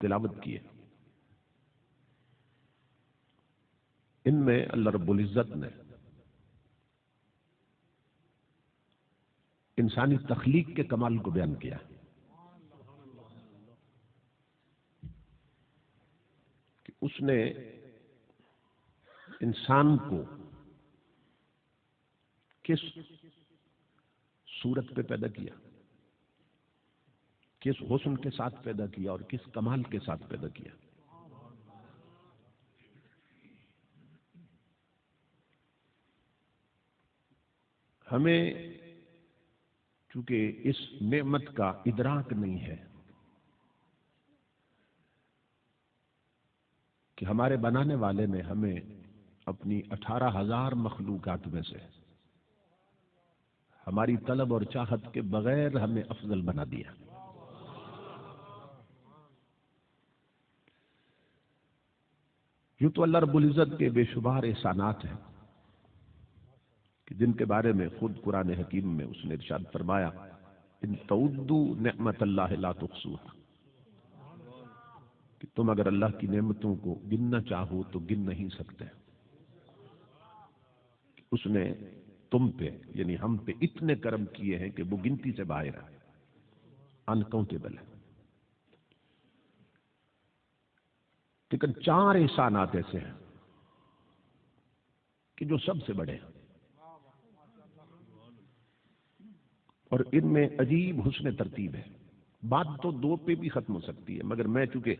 تلاوت کی ہے، ان میں اللہ رب العزت نے انسانی تخلیق کے کمال کو بیان کیا ہے کہ اس نے انسان کو کس صورت پہ پیدا کیا، کس حسن کے ساتھ پیدا کیا اور کس کمال کے ساتھ پیدا کیا۔ ہمیں چونکہ اس نعمت کا ادراک نہیں ہے کہ ہمارے بنانے والے نے ہمیں اپنی 18,000 مخلوقات میں سے ہماری طلب اور چاہت کے بغیر ہمیں افضل بنا دیا۔ یوں تو اللہ رب العزت کے بے شمار احسانات ہیں کہ جن کے بارے میں خود قرآن حکیم میں اس نے ارشاد فرمایا ان تعدوا نعمت اللہ لا تحصوها، کہ تم اگر اللہ کی نعمتوں کو گننا چاہو تو گن نہیں سکتے۔ اس نے تم پہ یعنی ہم پہ اتنے کرم کیے ہیں کہ وہ گنتی سے باہر ہے، انکاؤنٹیبل ہے۔ لیکن 4 احسانات ایسے ہیں کہ جو سب سے بڑے ہیں اور ان میں عجیب حسن ترتیب ہے۔ بات تو 2 پہ بھی ختم ہو سکتی ہے، مگر میں چونکہ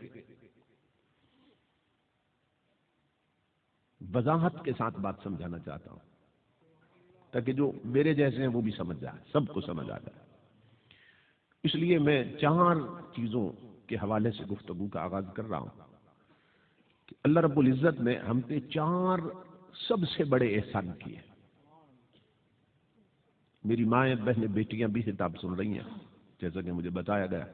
وضاحت کے ساتھ بات سمجھانا چاہتا ہوں تاکہ جو میرے جیسے ہیں وہ بھی سمجھ جائے، سب کو سمجھ آ جائے، اس لیے میں 4 چیزوں کے حوالے سے گفتگو کا آغاز کر رہا ہوں کہ اللہ رب العزت نے ہم پہ 4 سب سے بڑے احسان کیے۔ میری مائیں بہنیں بیٹیاں بھی خطاب سن رہی ہیں جیسا کہ مجھے بتایا گیا،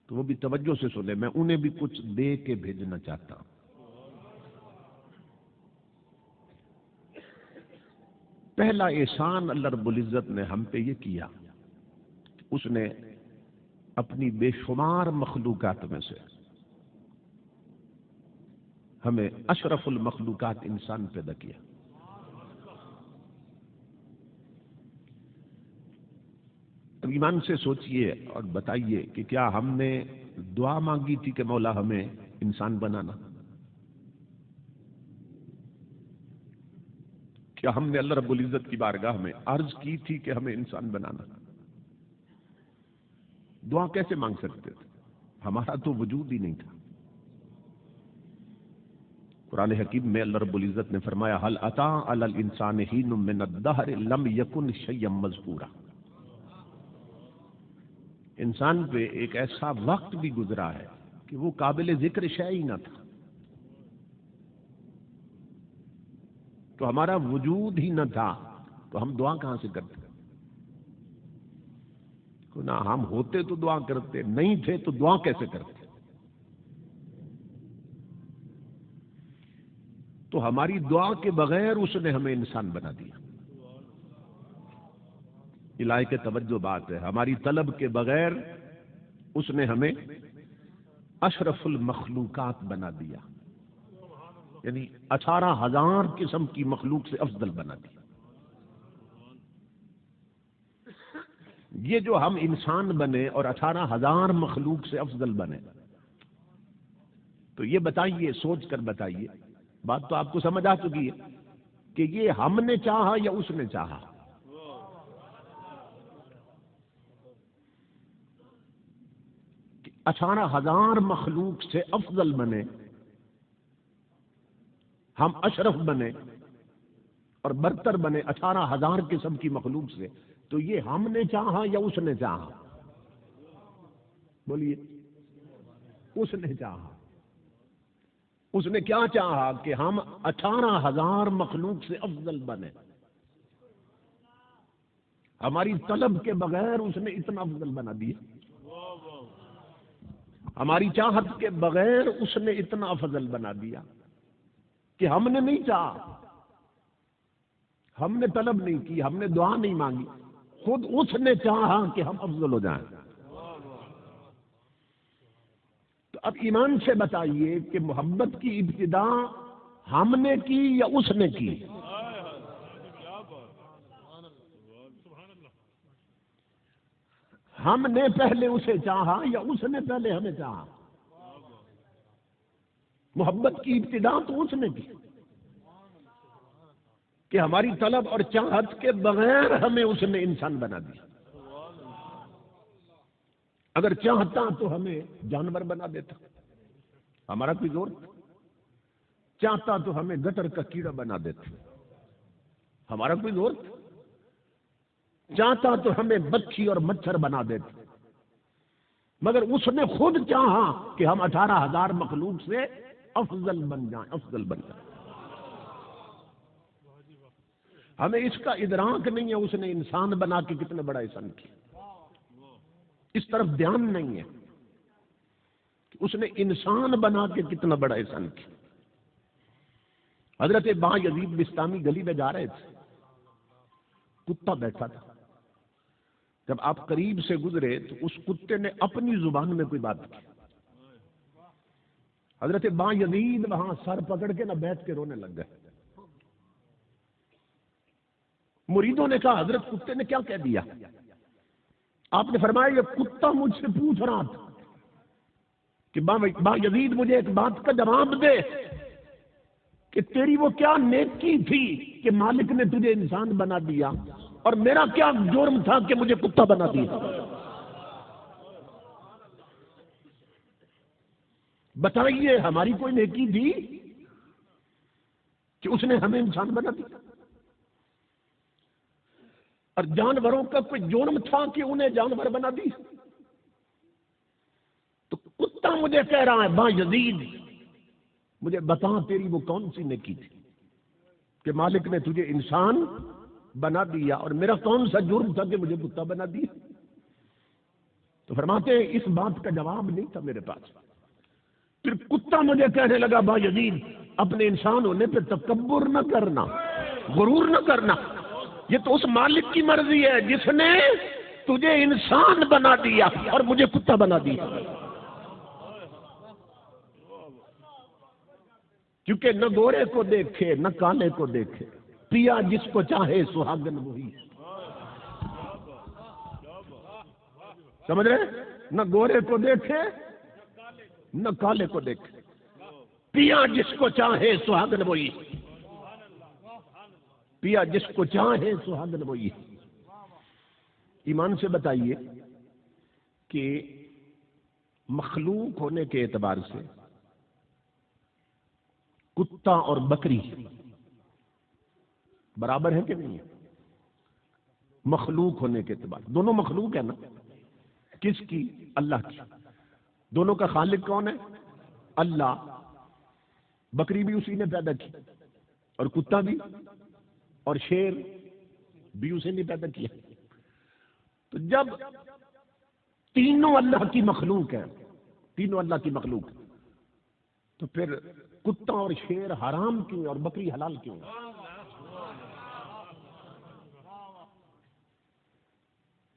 تو وہ بھی توجہ سے سنیں، میں انہیں بھی کچھ دے کے بھیجنا چاہتا ہوں۔ پہلا احسان اللہ رب العزت نے ہم پہ یہ کیا کہ اس نے اپنی بے شمار مخلوقات میں سے ہمیں اشرف المخلوقات انسان پیدا کیا۔ اب ایمان سے سوچئے اور بتائیے کہ کیا ہم نے دعا مانگی تھی کہ مولا ہمیں انسان بنانا؟ کیا ہم نے اللہ رب العزت کی بارگاہ میں عرض کی تھی کہ ہمیں انسان بنانا؟ دعا کیسے مانگ سکتے تھے؟ ہمارا تو وجود ہی نہیں تھا۔ قرآن حکیم میں اللہ رب العزت نے فرمایا هل اتى على الانسان حين من الدهر لم يكن شيئا مذكورا، انسان پہ ایک ایسا وقت بھی گزرا ہے کہ وہ قابل ذکر شے ہی نہ تھا، تو ہمارا وجود ہی نہ تھا تو ہم دعا کہاں سے کرتے؟ نہ ہم ہوتے تو دعا کرتے، نہیں تھے تو دعا کیسے کرتے؟ تو ہماری دعا کے بغیر اس نے ہمیں انسان بنا دیا۔ الہی کے توجہ بات ہے، ہماری طلب کے بغیر اس نے ہمیں اشرف المخلوقات بنا دیا، یعنی 18,000 قسم کی مخلوق سے افضل بنا دیا۔ یہ جو ہم انسان بنے اور 18,000 مخلوق سے افضل بنے، تو یہ بتائیے، سوچ کر بتائیے، بات تو آپ کو سمجھ آ چکی ہے کہ یہ ہم نے چاہا یا اس نے چاہا؟ کہ 18,000 مخلوق سے افضل بنے، ہم اشرف بنے اور برتر بنے 18,000 قسم کی مخلوق سے، تو یہ ہم نے چاہا یا اس نے چاہا؟ بولیے، اس نے چاہا۔ اس نے کیا چاہا کہ ہم 18,000 مخلوق سے افضل بنے۔ ہماری طلب کے بغیر اس نے اتنا افضل بنا دیا، ہماری چاہت کے بغیر اس نے اتنا افضل بنا دیا کہ ہم نے نہیں چاہا، ہم نے طلب نہیں کی، ہم نے دعا نہیں مانگی، خود اس نے چاہا کہ ہم افضل ہو جائیں۔ تو اب ایمان سے بتائیے کہ محبت کی ابتدا ہم نے کی یا اس نے کی؟ ہم نے پہلے اسے چاہا یا اس نے پہلے ہمیں چاہا؟ محبت کی ابتدا تو اس نے کی کہ ہماری طلب اور چاہت کے بغیر ہمیں اس نے انسان بنا دیا۔ اگر چاہتا تو ہمیں جانور بنا دیتا، ہمارا کوئی زور؟ چاہتا تو ہمیں گٹر کا کیڑا بنا دیتا، ہمارا کوئی زور؟ چاہتا تو ہمیں مکھی اور مچھر بنا دیتا، مگر اس نے خود چاہا کہ ہم 18,000 مخلوق سے افضل بن جائیں، افضل بن جائیں۔ ہمیں اس کا ادراک نہیں ہے اس نے انسان بنا کے کتنا بڑا احسان کیا، اس طرف دھیان نہیں ہے کہ اس نے انسان بنا کے کتنا بڑا احسان کیا۔ حضرت با یزید بستامی گلی میں جا رہے تھے، کتا بیٹھا تھا، جب آپ قریب سے گزرے تو اس کتے نے اپنی زبان میں کوئی بات کی، حضرت با یزید وہاں سر پکڑ کے نہ بیٹھ کے رونے لگ گئے۔ مریدوں نے کہا حضرت کتے نے کیا کہہ دیا؟ آپ نے فرمایا یہ کتا مجھ سے پوچھ رہا تھا کہ با یزید مجھے ایک بات کا جواب دے کہ تیری وہ کیا نیکی تھی کہ مالک نے تجھے انسان بنا دیا، اور میرا کیا جرم تھا کہ مجھے کتا بنا دیا؟ بتائیے ہماری کوئی نیکی تھی کہ اس نے ہمیں انسان بنا دیا؟ اور جانوروں کا کوئی جرم تھا کہ انہیں جانور بنا دی؟ تو کتا مجھے کہہ رہا ہے با یزید مجھے بتا تیری وہ کون سی نیکی تھی کہ مالک نے تجھے انسان بنا دیا، اور میرا کون سا جرم تھا کہ مجھے کتا بنا دیا؟ تو فرماتے ہیں اس بات کا جواب نہیں تھا میرے پاس۔ پھر کتا مجھے کہنے لگا با یزید اپنے انسان ہونے پہ تکبر نہ کرنا، غرور نہ کرنا، یہ تو اس مالک کی مرضی ہے جس نے تجھے انسان بنا دیا اور مجھے کتا بنا دیا۔ کیونکہ نہ گورے کو دیکھے نہ کالے کو دیکھے، پیا جس کو چاہے سہاگن وہی۔ سمجھ رہے؟ نہ گورے کو دیکھے نہ کالے کو دیکھے، پیا جس کو چاہے سہاگن وہی، پیا جس کو چاہے سہاگن وہی۔ ایمان سے بتائیے کہ مخلوق ہونے کے اعتبار سے کتا اور بکری برابر ہے کہ نہیں ہے؟ مخلوق ہونے کے اعتبار دونوں مخلوق ہے نا؟ کس کی؟ اللہ کی۔ دونوں کا خالق کون ہے؟ اللہ۔ بکری بھی اسی نے پیدا کی، اور کتا بھی، اور شیر بھی اسی نے پیدا کیا۔ تو جب تینوں اللہ کی مخلوق ہیں، تینوں اللہ کی مخلوق، تو پھر کتا اور شیر حرام کیوں ہے اور بکری حلال کیوں ہے؟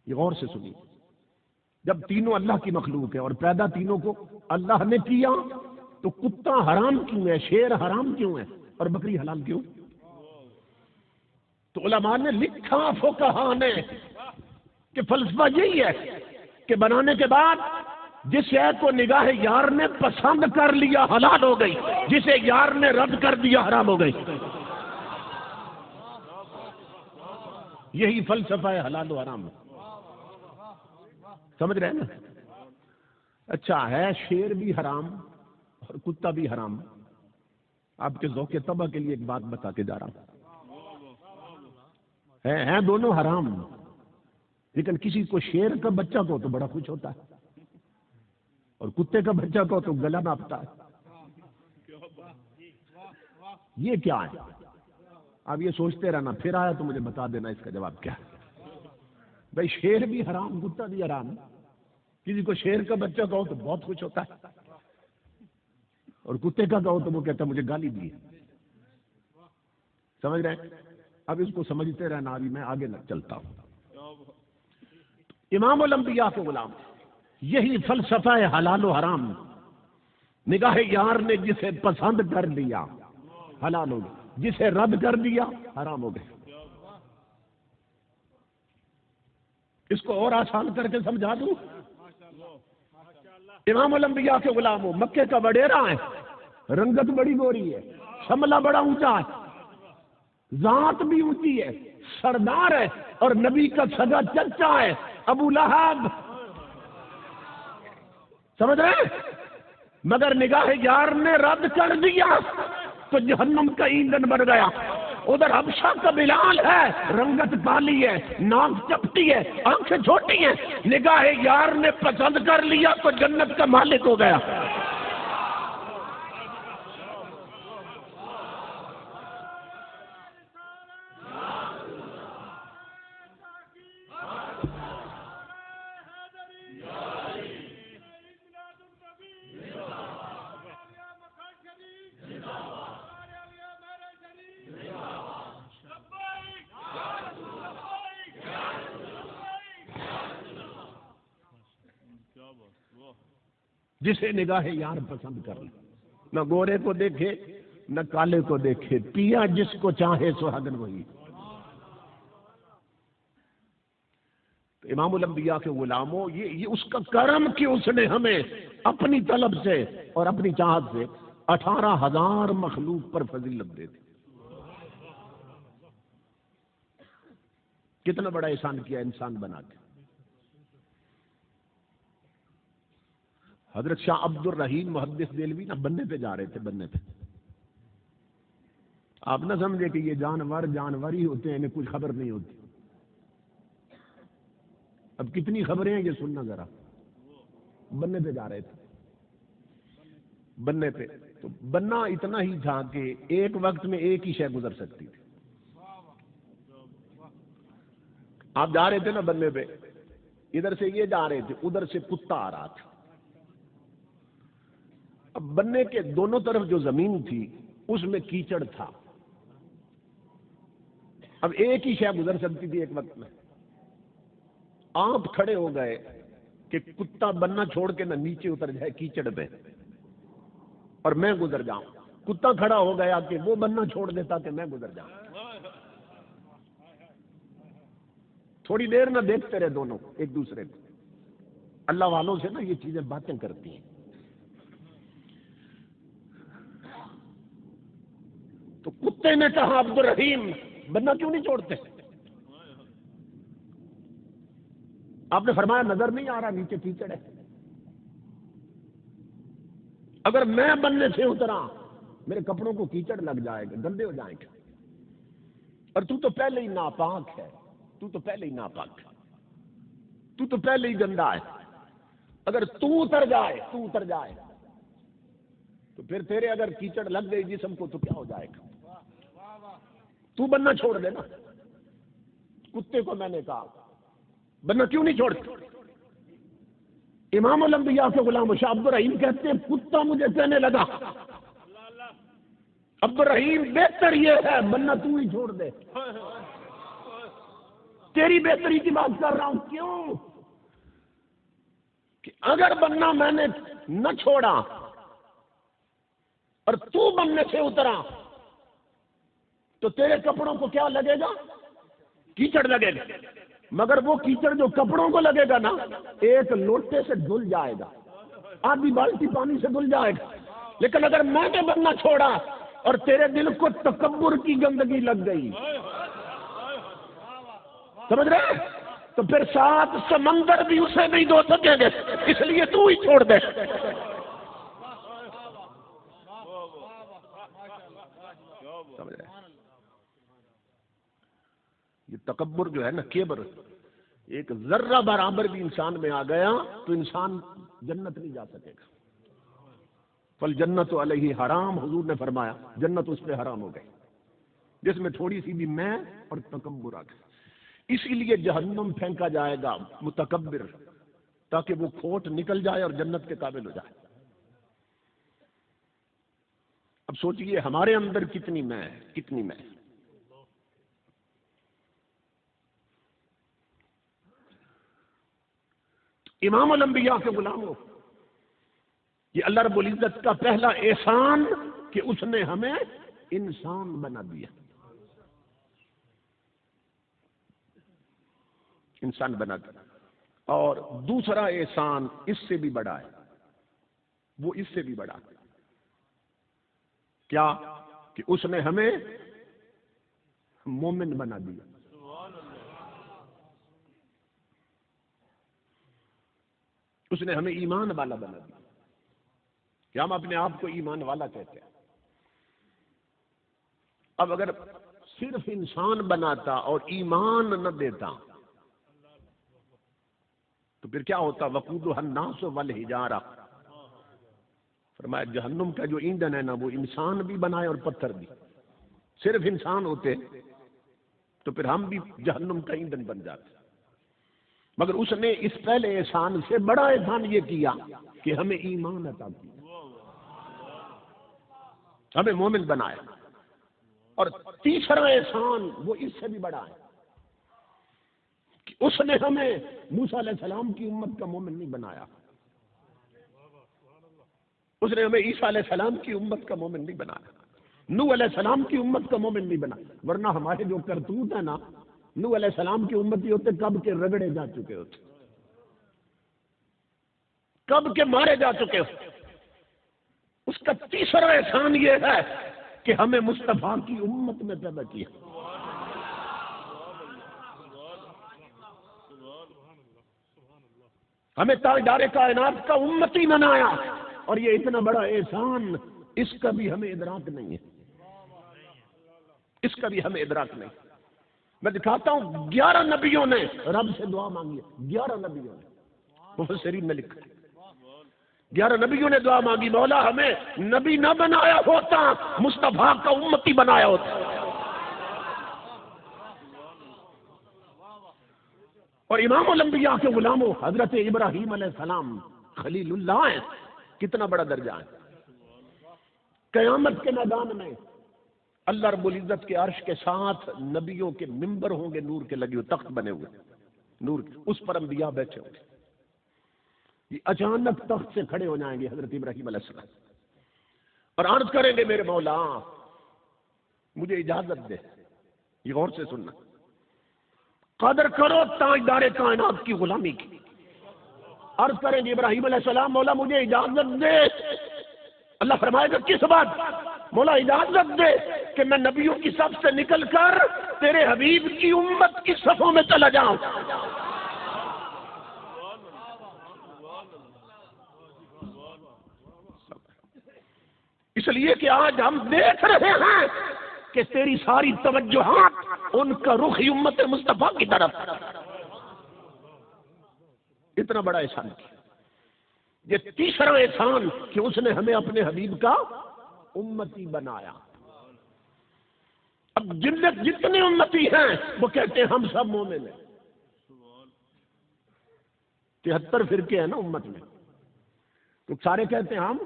یہ غور سے سنیے، جب تینوں اللہ کی مخلوق ہے اور پیدا تینوں کو اللہ نے کیا، تو کتا حرام کیوں ہے، شیر حرام کیوں ہے اور بکری حلال کیوں؟ تو علماء نے لکھا، فقہاء نے، کہ فلسفہ یہی ہے کہ بنانے کے بعد جس شے کو نگاہ یار نے پسند کر لیا حلال ہو گئی، جسے یار نے رد کر دیا حرام ہو گئی۔ یہی فلسفہ ہے حلال و حرام۔ سمجھ رہے ہیں نا؟ اچھا ہے، شیر بھی حرام اور کتا بھی حرام۔ آپ کے ذوق طبع کے لیے ایک بات بتا کے جا رہا ہوں، ہیں دونوں حرام، لیکن کسی کو شیر کا بچہ کو تو بڑا خوش ہوتا ہے، اور کتے کا بچہ کو تو گلا ناپتا ہے۔ یہ کیا ہے؟ آپ یہ سوچتے رہنا، پھر آیا تو مجھے بتا دینا اس کا جواب کیا ہے۔ بھائی شیر بھی حرام، کتا بھی حرام۔ کسی کو شیر کا بچہ کہو تو بہت خوش ہوتا ہے، اور کتے کا کہو تو وہ کہتا ہے مجھے گالی دی۔ سمجھ رہے ہیں؟ اب اس کو سمجھتے رہنا، ابھی میں آگے چلتا ہوں۔ امام الانبیاء کے غلام، یہی فلسفہ ہے حلال و حرام نگاہ یار نے جسے پسند کر لیا حلال ہو گیا، جسے رد کر دیا حرام ہو گیا۔ اس کو اور آسان کر کے سمجھا دوں، امام الانبیاء کے غلام ہو، مکے کا وڈیرا ہے، رنگت بڑی گوری ہے، شملہ بڑا اونچا ہے، ذات بھی اونچی ہے، سردار ہے، اور نبی کا سگا چچا ہے ابو لہب، سمجھ رہے ہیں؟ مگر نگاہ یار نے رد کر دیا تو جہنم کا ایندھن بن گیا۔ ادھر حبشہ کا بلال ہے، رنگت کالی ہے، ناک چپٹی ہے، آنکھیں چھوٹی ہیں، نگاہ یار نے پسند کر لیا تو جنت کا مالک ہو گیا۔ جسے نگاہ یار پسند کر لی، نہ گورے کو دیکھے نہ کالے کو دیکھے، پیا جس کو چاہے سہاگن وہی۔ تو امام الانبیاء کے غلاموں، یہ اس کا کرم کہ اس نے ہمیں اپنی طلب سے اور اپنی چاہت سے 18,000 مخلوق پر فضیلت دے دی۔ کتنا بڑا احسان کیا انسان بنا کے۔ حضرت شاہ عبد الرحیم محدث دہلوی نہ بننے پہ جا رہے تھے، بننے پہ۔ آپ نہ سمجھے کہ یہ جانور ہی ہوتے ہیں، انہیں کچھ خبر نہیں ہوتی۔ اب کتنی خبریں ہیں یہ سننا ذرا۔ بننے پہ جا رہے تھے، بننے پہ تو بننا اتنا ہی تھا کہ ایک وقت میں ایک ہی شے گزر سکتی تھی۔ آپ جا رہے تھے نا بننے پہ، ادھر سے یہ جا رہے تھے، ادھر سے کتا آ رہا تھا۔ اب بننے کے دونوں طرف جو زمین تھی اس میں کیچڑ تھا۔ اب ایک ہی شے گزر سکتی تھی ایک وقت میں۔ آپ کھڑے ہو گئے کہ کتا بننا چھوڑ کے نہ نیچے اتر جائے کیچڑ پہ اور میں گزر جاؤں، کتا کھڑا ہو گیا کہ وہ بننا چھوڑ دیتا کہ میں گزر جاؤں۔ تھوڑی دیر نہ دیکھتے رہے دونوں ایک دوسرے کو۔ اللہ والوں سے نا یہ چیزیں باتیں کرتی ہیں۔ تو کتے نے کہا عبد الرحیم بننا کیوں نہیں چھوڑتے؟ آپ نے فرمایا نظر نہیں آ رہا نیچے کیچڑ ہے، اگر میں بننے سے اترا میرے کپڑوں کو کیچڑ لگ جائے گا، گندے ہو جائیں گے، اور تو پہلے ہی ناپاک ہے، تو پہلے ہی ناپاک ہے، تو پہلے ہی گندا ہے۔ اگر تو اتر جائے تو پھر تیرے اگر کیچڑ لگ گئی جسم کو تو کیا ہو جائے گا؟ تو بننا چھوڑ دے نا۔ کتے کو میں نے کہا بننا کیوں نہیں چھوڑتے؟ امام الانبیاء کے غلام شاہ عبد الرحیم کہتے ہیں کتا مجھے کہنے لگا عبد الرحیم بہتر یہ ہے بننا تو ہی چھوڑ دے، تیری بہتری کی بات کر رہا ہوں۔ کیوں کہ اگر بننا میں نے نہ چھوڑا اور تو بننے سے اترا تو تیرے کپڑوں کو کیا لگے گا؟ کیچڑ لگے گا، مگر وہ کیچڑ جو کپڑوں کو لگے گا نا ایک لوٹے سے دھل جائے گا، آدھی بالٹی پانی سے دھل جائے گا۔ لیکن اگر میں نے بننا چھوڑا اور تیرے دل کو تکبر کی گندگی لگ گئی، سمجھ رہے؟ تو پھر 7 سمندر بھی اسے نہیں دھو سکیں گے، اس لیے تو ہی چھوڑ دے۔ سمجھ رہے؟ یہ تکبر جو ہے نا، کبر، ایک ذرہ برابر بھی انسان میں آ گیا تو انسان جنت نہیں جا سکے گا۔ فالجنت علیہ حرام، حضور نے فرمایا جنت اس پہ حرام ہو گئی جس میں تھوڑی سی بھی میں اور تکبر آ گئی۔ اسی لیے جہنم پھینکا جائے گا متکبر، تاکہ وہ کھوٹ نکل جائے اور جنت کے قابل ہو جائے۔ اب سوچئے ہمارے اندر کتنی میں ہے، کتنی میں۔ امام الانبیاء کے غلاموں، یہ اللہ رب العزت کا پہلا احسان کہ اس نے ہمیں انسان بنا دیا، انسان بنا دیا۔ اور دوسرا احسان اس سے بھی بڑا ہے، وہ اس سے بھی بڑا ہے، کیا کہ اس نے ہمیں مومن بنا دیا۔ اس نے ہمیں ایمان والا بنا دیا کہ ہم اپنے آپ کو ایمان والا کہتے ہیں۔ اب اگر صرف انسان بناتا اور ایمان نہ دیتا تو پھر کیا ہوتا؟ وقودها الناس والحجارہ، فرمایا جہنم کا جو ایندھن ہے نا وہ انسان بھی بنائے اور پتھر بھی۔ صرف انسان ہوتے تو پھر ہم بھی جہنم کا ایندھن بن جاتے، مگر اس نے اس پہلے احسان سے بڑا احسان یہ کیا کہ ہمیں ایمان عطا کیا، ہمیں مومن بنایا۔ اور تیسرا احسان وہ اس سے بھی بڑا ہے کہ اس نے ہمیں موسیٰ علیہ السلام کی امت کا مومن نہیں بنایا، اس نے ہمیں عیسیٰ علیہ السلام کی امت کا مومن نہیں بنایا، نوح علیہ السلام کی امت کا مومن نہیں بنا، ورنہ ہمارے جو کرتوت ہے نا نوح علیہ السلام کی امتی ہوتے کب کے رگڑے جا چکے ہوتے، کب کے مارے جا چکے ہوتے۔ اس کا تیسرا احسان یہ ہے کہ ہمیں مصطفیٰ کی امت میں پیدا کیا، ہمیں تاجدار کائنات کا امتی بنایا، اور یہ اتنا بڑا احسان اس کا بھی ہمیں ادراک نہیں ہے، اس کا بھی ہمیں ادراک نہیں۔ میں دکھاتا ہوں 11 نبیوں نے رب سے دعا مانگی ہے، 11 نبیوں نے، مفسرین میں لکھا 11 نبیوں نے دعا مانگی، مولا ہمیں نبی نہ بنایا ہوتا، مصطفیٰ کا امتی بنایا ہوتا۔ اور امام الانبیاء کے غلاموں حضرت ابراہیم علیہ السلام خلیل اللہ ہیں، کتنا بڑا درجہ ہے۔ قیامت کے میدان میں اللہ رب العزت کے عرش کے ساتھ نبیوں کے ممبر ہوں گے، نور کے لگے ہوئے تخت بنے ہوئے نور کے، اس پر انبیاء بیٹھے ہوں گے۔ یہ اچانک تخت سے کھڑے ہو جائیں گے حضرت ابراہیم علیہ السلام اور عرض کریں گے میرے مولا مجھے اجازت دے، یہ غور سے سننا، قدر کرو تاجدار کائنات کی غلامی کی۔ عرض کریں گے ابراہیم علیہ السلام مولا مجھے اجازت دے، اللہ فرمائے گا کس بات؟ مولا اجازت دے کہ میں نبیوں کی صف سے نکل کر تیرے حبیب کی امت کی صفوں میں چلا جاؤں۔ اس لیے کہ آج ہم دیکھ رہے ہیں کہ تیری ساری توجہات ان کا رخ امت مصطفیٰ کی طرف، اتنا بڑا احسان کیا۔ یہ تیسرا احسان کہ اس نے ہمیں اپنے حبیب کا امتی بنایا۔ اب جتنے امتی ہیں وہ کہتے ہیں ہم سب مومن ہیں، 73 فرقے ہیں نا امت میں، تو سارے کہتے ہیں ہم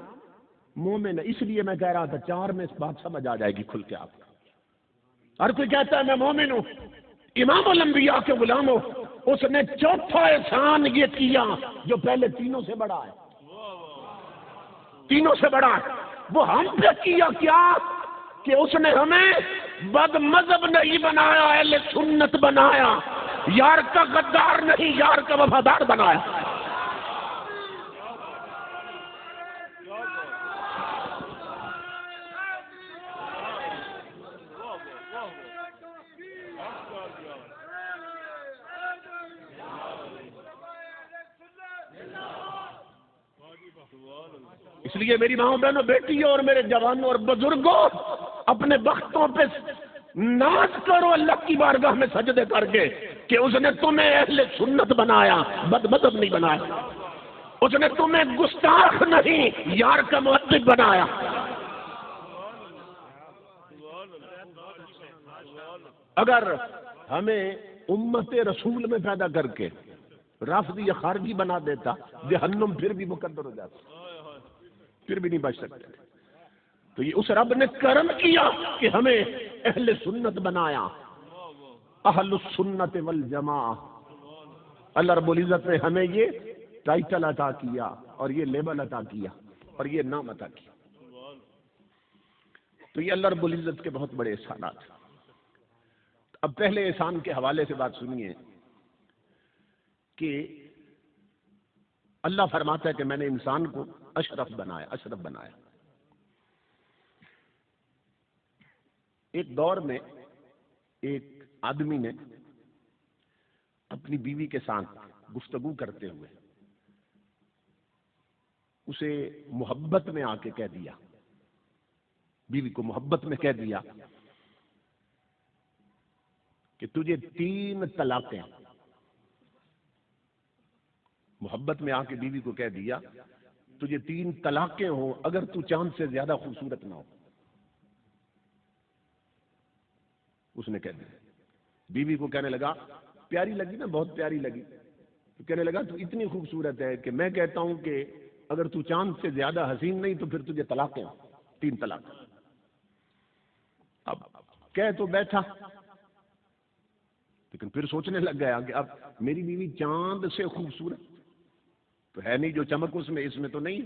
مومن ہیں۔ اس لیے میں کہہ رہا تھا 4 میں اس بات سمجھ آ جائے گی کھل کے آپ کو۔ ہر کوئی کہتا ہے میں مومن ہوں، امام الانبیاء کے غلاموں اس نے چوتھا احسان یہ کیا جو پہلے تینوں سے بڑا ہے، تینوں سے بڑا ہے، وہ ہم پہ کیا کیا کہ اس نے ہمیں بد مذہب نہیں بنایا، اہل سنت بنایا، یار کا غدار نہیں یار کا وفادار بنایا۔ اس لیے میری ماؤں بہنوں بیٹیوں اور میرے جوانوں اور بزرگوں اپنے بختوں پہ ناز کرو اللہ کی بارگاہ میں سجدے کر کے کہ اس نے تمہیں اہل سنت بنایا، بد مذہب نہیں بنایا، اس نے تمہیں گستاخ نہیں یار کا مؤدب بنایا۔ اگر ہمیں امت رسول میں پیدا کر کے رافضی یا خارجی بنا دیتا جہنم پھر بھی مقدر ہو جاتا، پھر بھی نہیں بچ سکتے۔ تو یہ اس رب نے کرم کیا کہ ہمیں اہل سنت بنایا، اہل السنت والجماعہ۔ اللہ رب العزت نے ہمیں یہ ٹائٹل عطا کیا اور یہ لیبل عطا کیا اور یہ نام عطا کیا. تو یہ اللہ رب العزت کے بہت بڑے احسانات ہیں. اب پہلے احسان کے حوالے سے بات سنیے کہ اللہ فرماتا ہے کہ میں نے انسان کو اشرف بنایا. ایک دور میں ایک آدمی نے اپنی بیوی کے ساتھ گفتگو کرتے ہوئے اسے محبت میں آ کے کہہ دیا، بیوی کو محبت میں کہہ دیا کہ تجھے 3 طلاقیں. محبت میں آ کے بیوی کو کہہ دیا تجھے 3 طلاقیں ہوں اگر تو چاند سے زیادہ خوبصورت نہ ہو. اس نے کہہ دیا. بیوی کو کہنے لگا پیاری لگی نا، بہت پیاری لگی. تو کہنے لگا تو اتنی خوبصورت ہے کہ میں کہتا ہوں کہ اگر تو چاند سے زیادہ حسین نہیں تو پھر تجھے طلاقیں ہوں، 3 طلاق. اب کہہ تو بیٹھا لیکن پھر سوچنے لگ گیا کہ اب میری بیوی چاند سے خوبصورت تو ہے نہیں، جو چمک اس میں تو نہیں.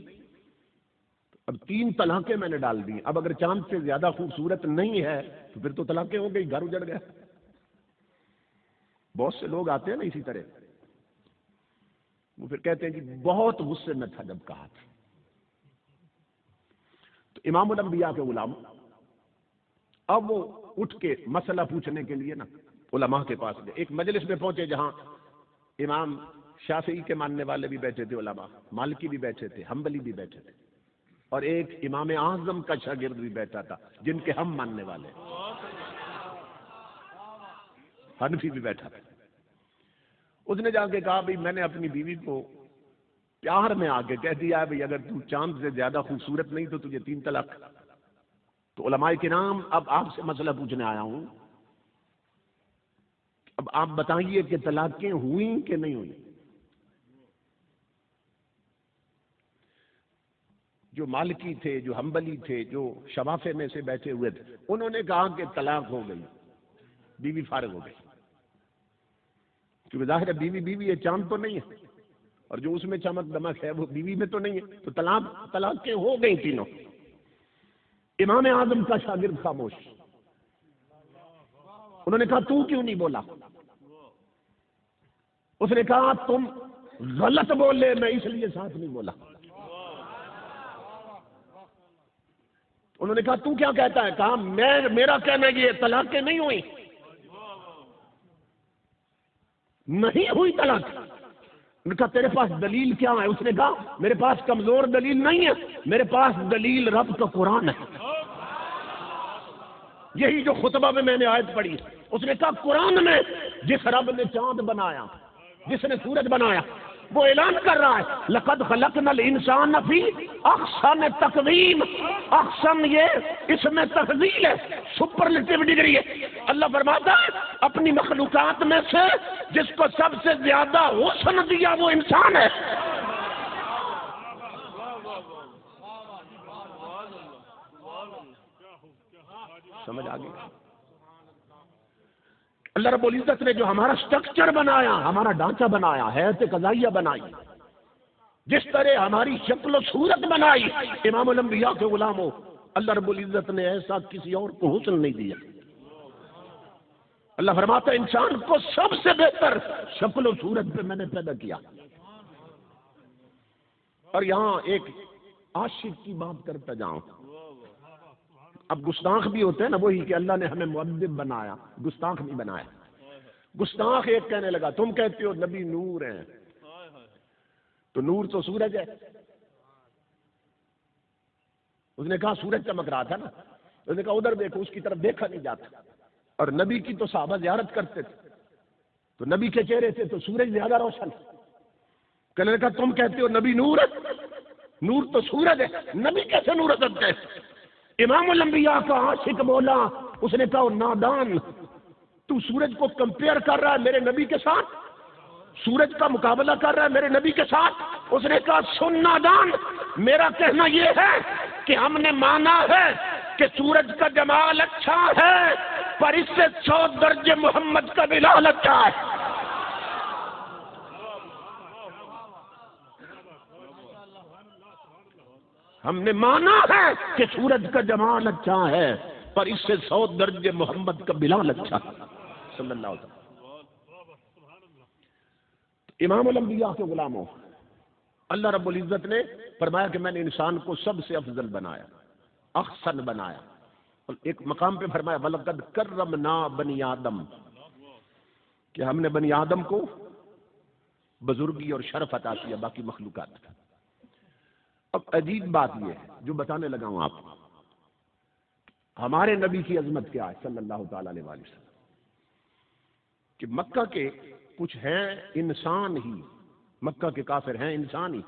اب 3 طلاقیں میں نے ڈال دی. اب اگر چاند سے زیادہ خوبصورت نہیں ہے تو پھر تو طلاقیں ہو گئی، گھر اجڑ گیا. بہت سے لوگ آتے ہیں نا اسی طرح، وہ پھر کہتے ہیں کہ بہت غصے میں تھا جب کہا تھا. تو امام الانبیاء کے غلام اب وہ اٹھ کے مسئلہ پوچھنے کے لیے نا علماء کے پاس گئے. ایک مجلس میں پہنچے جہاں امام شافعی کے ماننے والے بھی بیٹھے تھے، علماء مالکی بھی بیٹھے تھے، حنبلی بھی بیٹھے تھے، اور ایک امام اعظم کا شاگرد بھی بیٹھا تھا جن کے ہم ماننے والے، حنفی بھی بیٹھا تھا. اس نے جا کے کہا بھئی میں نے اپنی بیوی کو پیار میں آ کے کہہ دیا ہے بھئی اگر تو چاند سے زیادہ خوبصورت نہیں تو تجھے 3 طلاق. تو علماء کرام اب آپ سے مسئلہ پوچھنے آیا ہوں، اب آپ بتائیے کہ طلاقیں ہوئیں کہ نہیں ہوئیں؟ جو مالکی تھے، جو حنبلی تھے، جو شوافع میں سے بیٹھے ہوئے تھے، انہوں نے کہا کہ طلاق ہو گئی، بیوی فارغ ہو گئی. کیونکہ ظاہر ہے بیوی ہے، چاند تو نہیں ہے، اور جو اس میں چمک دمک ہے وہ بیوی میں تو نہیں ہے. تو طلاقیں ہو گئی تینوں. امام اعظم کا شاگرد خاموش. انہوں نے کہا تو کیوں نہیں بولا؟ اس نے کہا تم غلط بولے، میں اس لیے ساتھ نہیں بولا. انہوں نے کہا تو کیا کہتا ہے؟ کہا میرا کہنا یہ طلاقیں نہیں ہوئی، نہیں ہوئی طلاق. انہوں نے کہا تیرے پاس دلیل کیا ہے؟ اس نے کہا میرے پاس کمزور دلیل نہیں ہے، میرے پاس دلیل رب کا قرآن ہے. یہی جو خطبہ میں نے آیت پڑھی. اس نے کہا قرآن میں جس رب نے چاند بنایا، جس نے سورج بنایا، وہ اعلان کر رہا ہے لقد خلقنا الانسان فی احسن تقویم. احسن یہ اس میں تفضیل ہے، سپرلیٹو ڈگری ہے. اللہ فرماتا ہے اپنی مخلوقات میں سے جس کو سب سے زیادہ حسن دیا وہ انسان ہے. سمجھ آ گئی؟ اللہ رب العزت نے جو ہمارا سٹرکچر بنایا، ہمارا ڈھانچہ بنایا، حیات قضائیہ بنائی، جس طرح ہماری شکل و صورت بنائی، امام الانبیاء کے غلاموں، اللہ رب العزت نے ایسا کسی اور کو حسن نہیں دیا. اللہ فرماتا ہے انسان کو سب سے بہتر شکل و صورت پہ میں نے پیدا کیا. اور یہاں ایک عاشق کی بات کرتا جاؤں. اب گستاخ بھی ہوتے ہیں نا وہی کہ اللہ نے ہمیں مؤدب بنایا، گستاخ نہیں بنایا. گستاخ ایک کہنے لگا تم کہتے ہو نبی نور ہیں، تو نور تو سورج ہے. اس نے کہا سورج چمک رہا تھا نا. اس نے کہا ادھر دیکھو، اس کی طرف دیکھا نہیں جاتا. اور نبی کی تو صحابہ زیارت کرتے تھے، تو نبی کے چہرے سے تو سورج زیادہ روشن. کہنے لگا تم کہتے ہو نبی نور ہے، نور تو سورج ہے، نبی کیسے نور ہو سکتے ہیں؟ امام الانبیاء کا عاشق بولا. اس نے کہا نادان، تو سورج کو کمپیئر کر رہا ہے میرے نبی کے ساتھ، سورج کا مقابلہ کر رہا ہے میرے نبی کے ساتھ. اس نے کہا سن نادان، میرا کہنا یہ ہے کہ ہم نے مانا ہے کہ سورج کا جمال اچھا ہے پر اس سے 100 درجے محمد کا بلال اچھا ہے. ہم نے مانا ہے کہ سورج کا جمال اچھا ہے، پر اس سے 100 درجے محمد کا بلال اچھا صلی اللہ علیہ وسلم۔ امام الانبیاء کے غلاموں، اللہ رب العزت نے فرمایا کہ میں نے انسان کو سب سے افضل بنایا، احسن بنایا، اور ایک مقام پہ فرمایا وَلَقَدْ كَرَّمْنَا بَنِي آدم، کہ ہم نے بنی آدم کو بزرگی اور شرف عطا کیا باقی مخلوقات کا۔ اب عجیب بات یہ ہے جو بتانے لگا ہوں آپ کو، ہمارے نبی کی عظمت کیا ہے صلی اللہ تعالی علیہ وسلم، کہ مکہ کے کچھ ہیں انسان ہی، مکہ کے کافر ہیں انسان ہی،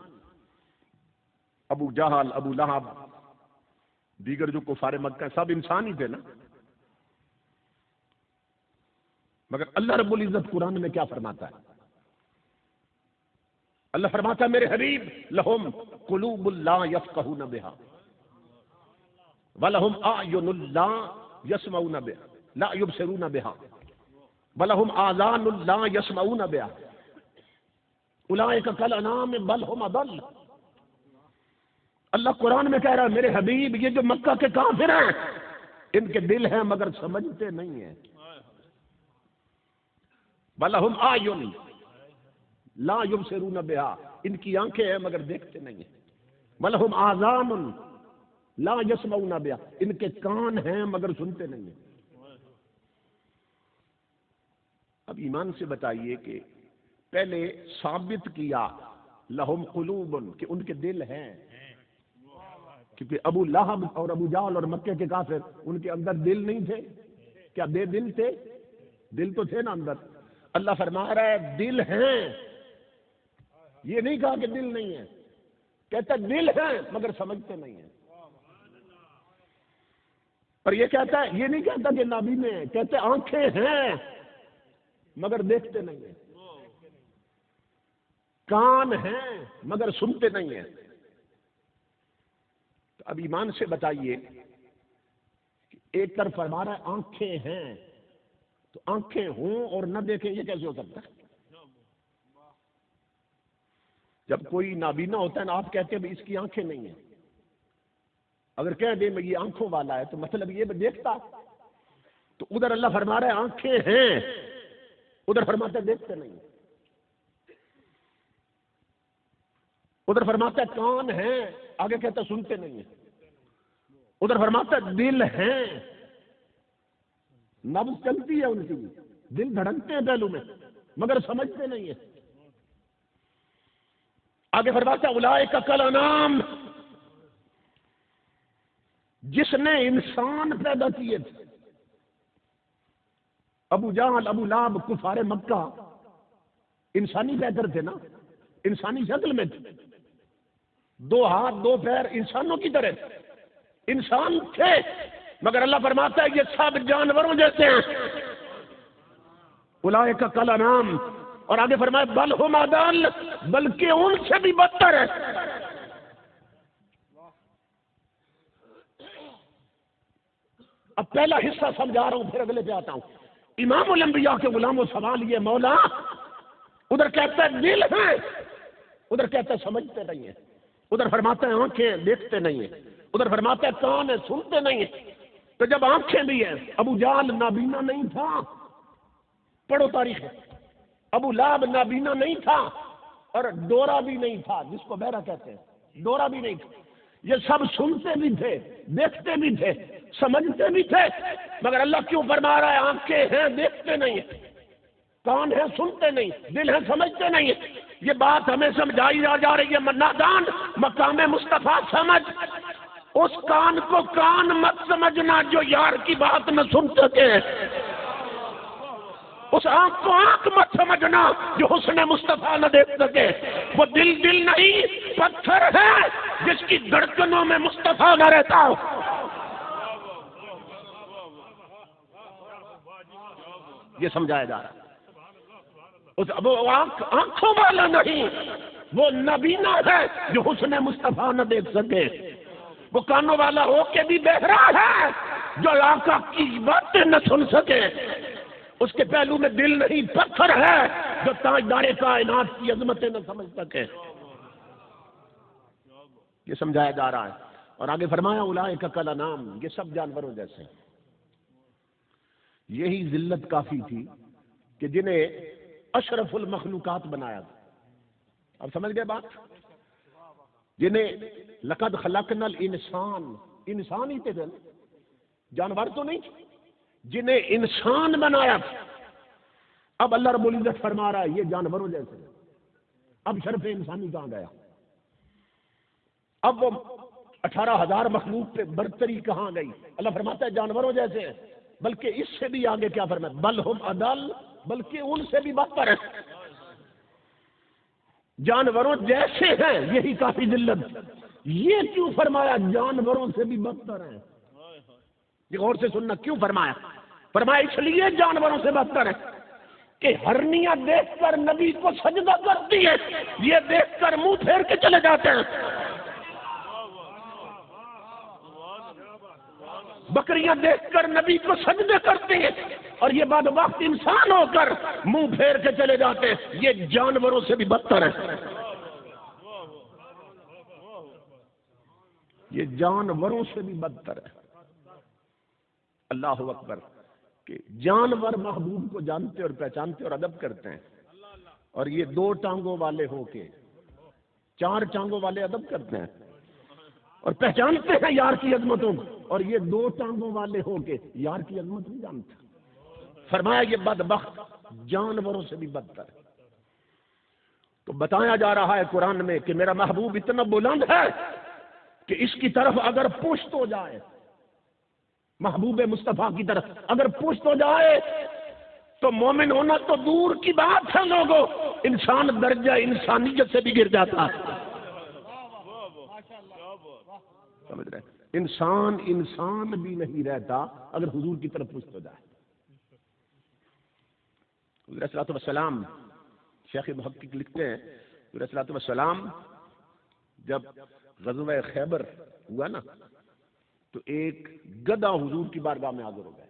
ابو جہل، ابو لہب، دیگر جو کفار مکہ سب انسان ہی تھے نا، مگر اللہ رب العزت قرآن میں کیا فرماتا ہے؟ اللہ فرماتا ہے میرے حبیب لہم قلوب لا یفقہون بہا ولہم اعین لا یسمعون بہا لا یبصرون بہا ولہم آذان لا یسمعون بہا اولئک کالانعام بل ہم اضل۔ اللہ قرآن میں کہہ رہا ہے میرے حبیب یہ جو مکہ کے کافر ہیں ان کے دل ہیں مگر سمجھتے نہیں ہیں، وَلَهُمْ أَعْيُنٌ لَا يُبْصِرُونَ بِهَا، ان کی آنکھیں ہیں مگر دیکھتے نہیں ہیں، وَلَهُمْ آذَانٌ لَا يَسْمَعُونَ بِهَا، ان کے کان ہیں مگر سنتے نہیں ہیں۔ اب ایمان سے بتائیے کہ پہلے ثابت کیا لہم قلوب کہ ان کے دل ہیں، کیونکہ ابو لہب اور ابو جہل اور مکے کے کافر ان کے اندر دل نہیں تھے، کیا بے دل تھے؟ دل تو تھے نا اندر۔ اللہ فرما رہا ہے دل ہیں، یہ نہیں کہا کہ دل نہیں ہے، کہتا دل ہیں مگر سمجھتے نہیں ہیں، اور یہ کہتا ہے، یہ نہیں کہتا کہ نابینے ہیں، کہتے آنکھیں ہیں مگر دیکھتے نہیں ہیں، کان ہیں مگر سنتے نہیں ہیں۔ تو اب ایمان سے بتائیے کہ ایک طرف فرما رہا ہے آنکھیں ہیں، تو آنکھیں ہوں اور نہ دیکھیں یہ کیسے ہو سکتا ہے؟ جب کوئی نابینا ہوتا ہے نا آپ کہتے ہیں اس کی آنکھیں نہیں ہیں، اگر کہہ دیں میں یہ آنکھوں والا ہے تو مطلب یہ دیکھتا، تو ادھر اللہ فرما رہا ہے آنکھیں ہیں، ادھر فرماتا ہے دیکھتے نہیں، ادھر فرماتا ہے کان ہیں، آگے کہتا ہے سنتے نہیں ہیں، ادھر فرماتا ہے دل ہیں، نبض چلتی ہے ان کی، دل دھڑکتے ہیں پہلو میں مگر سمجھتے نہیں ہیں۔ آگے فرماتا ہے اولئک کالانعام، جس نے انسان پیدا کیے تھے، ابو جہل، ابو لہب، کفار مکہ انسانی پیکر تھے نا، انسانی شکل میں تھے، 2 ہاتھ 2 پیر انسانوں کی طرح تھے، انسان تھے مگر اللہ فرماتا ہے یہ سب جانوروں جیسے ہیں، اولئک کالانعام، اور آگے فرمایا بل ہم اضل، بلکہ ان سے بھی بدتر ہے۔ اب پہلا حصہ سمجھا رہا ہوں پھر اگلے پہ آتا ہوں۔ امام الانبیاء کے غلاموں سوال یہ مولا، ادھر کہتا ہے دل ہے، ادھر کہتا ہے سمجھتے نہیں ہیں، ادھر فرماتا ہے آنکھیں دیکھتے نہیں ہیں، ادھر فرماتا ہے کان ہے سنتے نہیں ہیں۔ تو جب آنکھیں بھی ہیں، ابو جہل نابینا نہیں تھا، پڑھو تاریخ ہے، ابو لہب نابینا نہیں تھا اور ڈورا بھی نہیں تھا، جس کو بہرا کہتے ہیں، ڈورا بھی نہیں تھا، یہ سب سنتے بھی تھے، دیکھتے بھی تھے، سمجھتے بھی تھے، مگر اللہ کیوں فرما رہا ہے آنکھیں ہیں دیکھتے نہیں ہیں، کان ہے سنتے نہیں، دل ہے سمجھتے نہیں ہیں۔ یہ بات ہمیں سمجھائی جا رہی ہے، نادان مقام مصطفیٰ سمجھ، اس کان کو کان مت سمجھنا جو یار کی بات نہ سن سکے، اس آنکھ کو آنکھ مت سمجھنا جو حسن مصطفیٰ نہ دیکھ سکے، وہ دل نہیں پتھر ہے جس کی دھڑکنوں میں مصطفیٰ نہ رہتا ہو۔ یہ سمجھایا جا رہا ہے، وہ آنکھوں والا نہیں، وہ نبینا ہے جو حسن مصطفیٰ نہ دیکھ سکے، وہ کانوں والا ہو کے بھی بہرا ہے جو آقا کی باتیں نہ سن سکے، اس کے پہلو میں دل نہیں پتھر ہے جو تاجدار کائنات کی عظمتیں نہ سمجھ سکے۔ یہ سمجھایا جا رہا ہے۔ اور آگے فرمایا اولئک کالانعام، یہ سب جانوروں جیسے ہیں۔ یہی ذلت کافی تھی کہ جنہیں اشرف المخلوقات بنایا تھا۔ اب سمجھ گئے بات؟ جنہیں لقد خلقنا الانسان، انسان ہی تھے نا، جانور تو نہیں تھے، جنہیں انسان بنایا تھا۔ اب اللہ رب العزت فرما رہا ہے یہ جانوروں جیسے ہیں۔ اب شرف انسانی کہاں گیا؟ اب وہ 18,000 مخلوق پہ برتری کہاں گئی؟ اللہ فرماتا ہے جانوروں جیسے ہیں، بلکہ اس سے بھی آگے کیا فرمایا؟ بل ہم اضل، بلکہ ان سے بھی بدتر ہے۔ جانوروں جیسے ہیں، یہی کافی ذلت۔ یہ کیوں فرمایا جانوروں سے بھی بدتر ہیں؟ یہ غور سے سننا، کیوں فرمایا؟ فرمایا اس لیے جانوروں سے بدتر ہے کہ ہرنیاں دیکھ کر نبی کو سجدہ کرتی ہے، یہ دیکھ کر منہ پھیر کے چلے جاتے ہیں۔ بکریاں دیکھ کر نبی کو سجدے کرتے ہیں اور یہ بعد وقت انسان ہو کر منہ پھیر کے چلے جاتے ہیں۔ یہ جانوروں سے بھی بدتر ہے۔ یہ جانوروں سے بھی بدتر ہے۔ اللہ اکبر، کہ جانور محبوب کو جانتے اور پہچانتے اور ادب کرتے ہیں، اور یہ 2 ٹانگوں والے ہو کے 4 ٹانگوں والے ادب کرتے ہیں اور پہچانتے ہیں یار کی عظمتوں کو، اور یہ 2 ٹانگوں والے ہو کے یار کی عظمت نہیں جانتے۔ فرمایا یہ بدبخت جانوروں سے بھی بدتر ہے۔ تو بتایا جا رہا ہے قرآن میں کہ میرا محبوب اتنا بلند ہے کہ اس کی طرف اگر پشت ہو جائے، محبوب مصطفیٰ کی طرف اگر پشت ہو جائے تو مومن ہونا تو دور کی بات ہے لوگوں، انسان درجہ انسانیت سے بھی گر جاتا ہے۔ سمجھ رہے؟ انسان بھی نہیں رہتا اگر حضور کی طرف پشت ہو جائے۔ حضور صلی اللہ علیہ وسلم، شیخ محقق لکھتے ہیں، حضور صلی اللہ علیہ وسلم جب غزوہ خیبر ہوا نا تو ایک گدھا حضور کی بارگاہ میں حاضر ہو گیا۔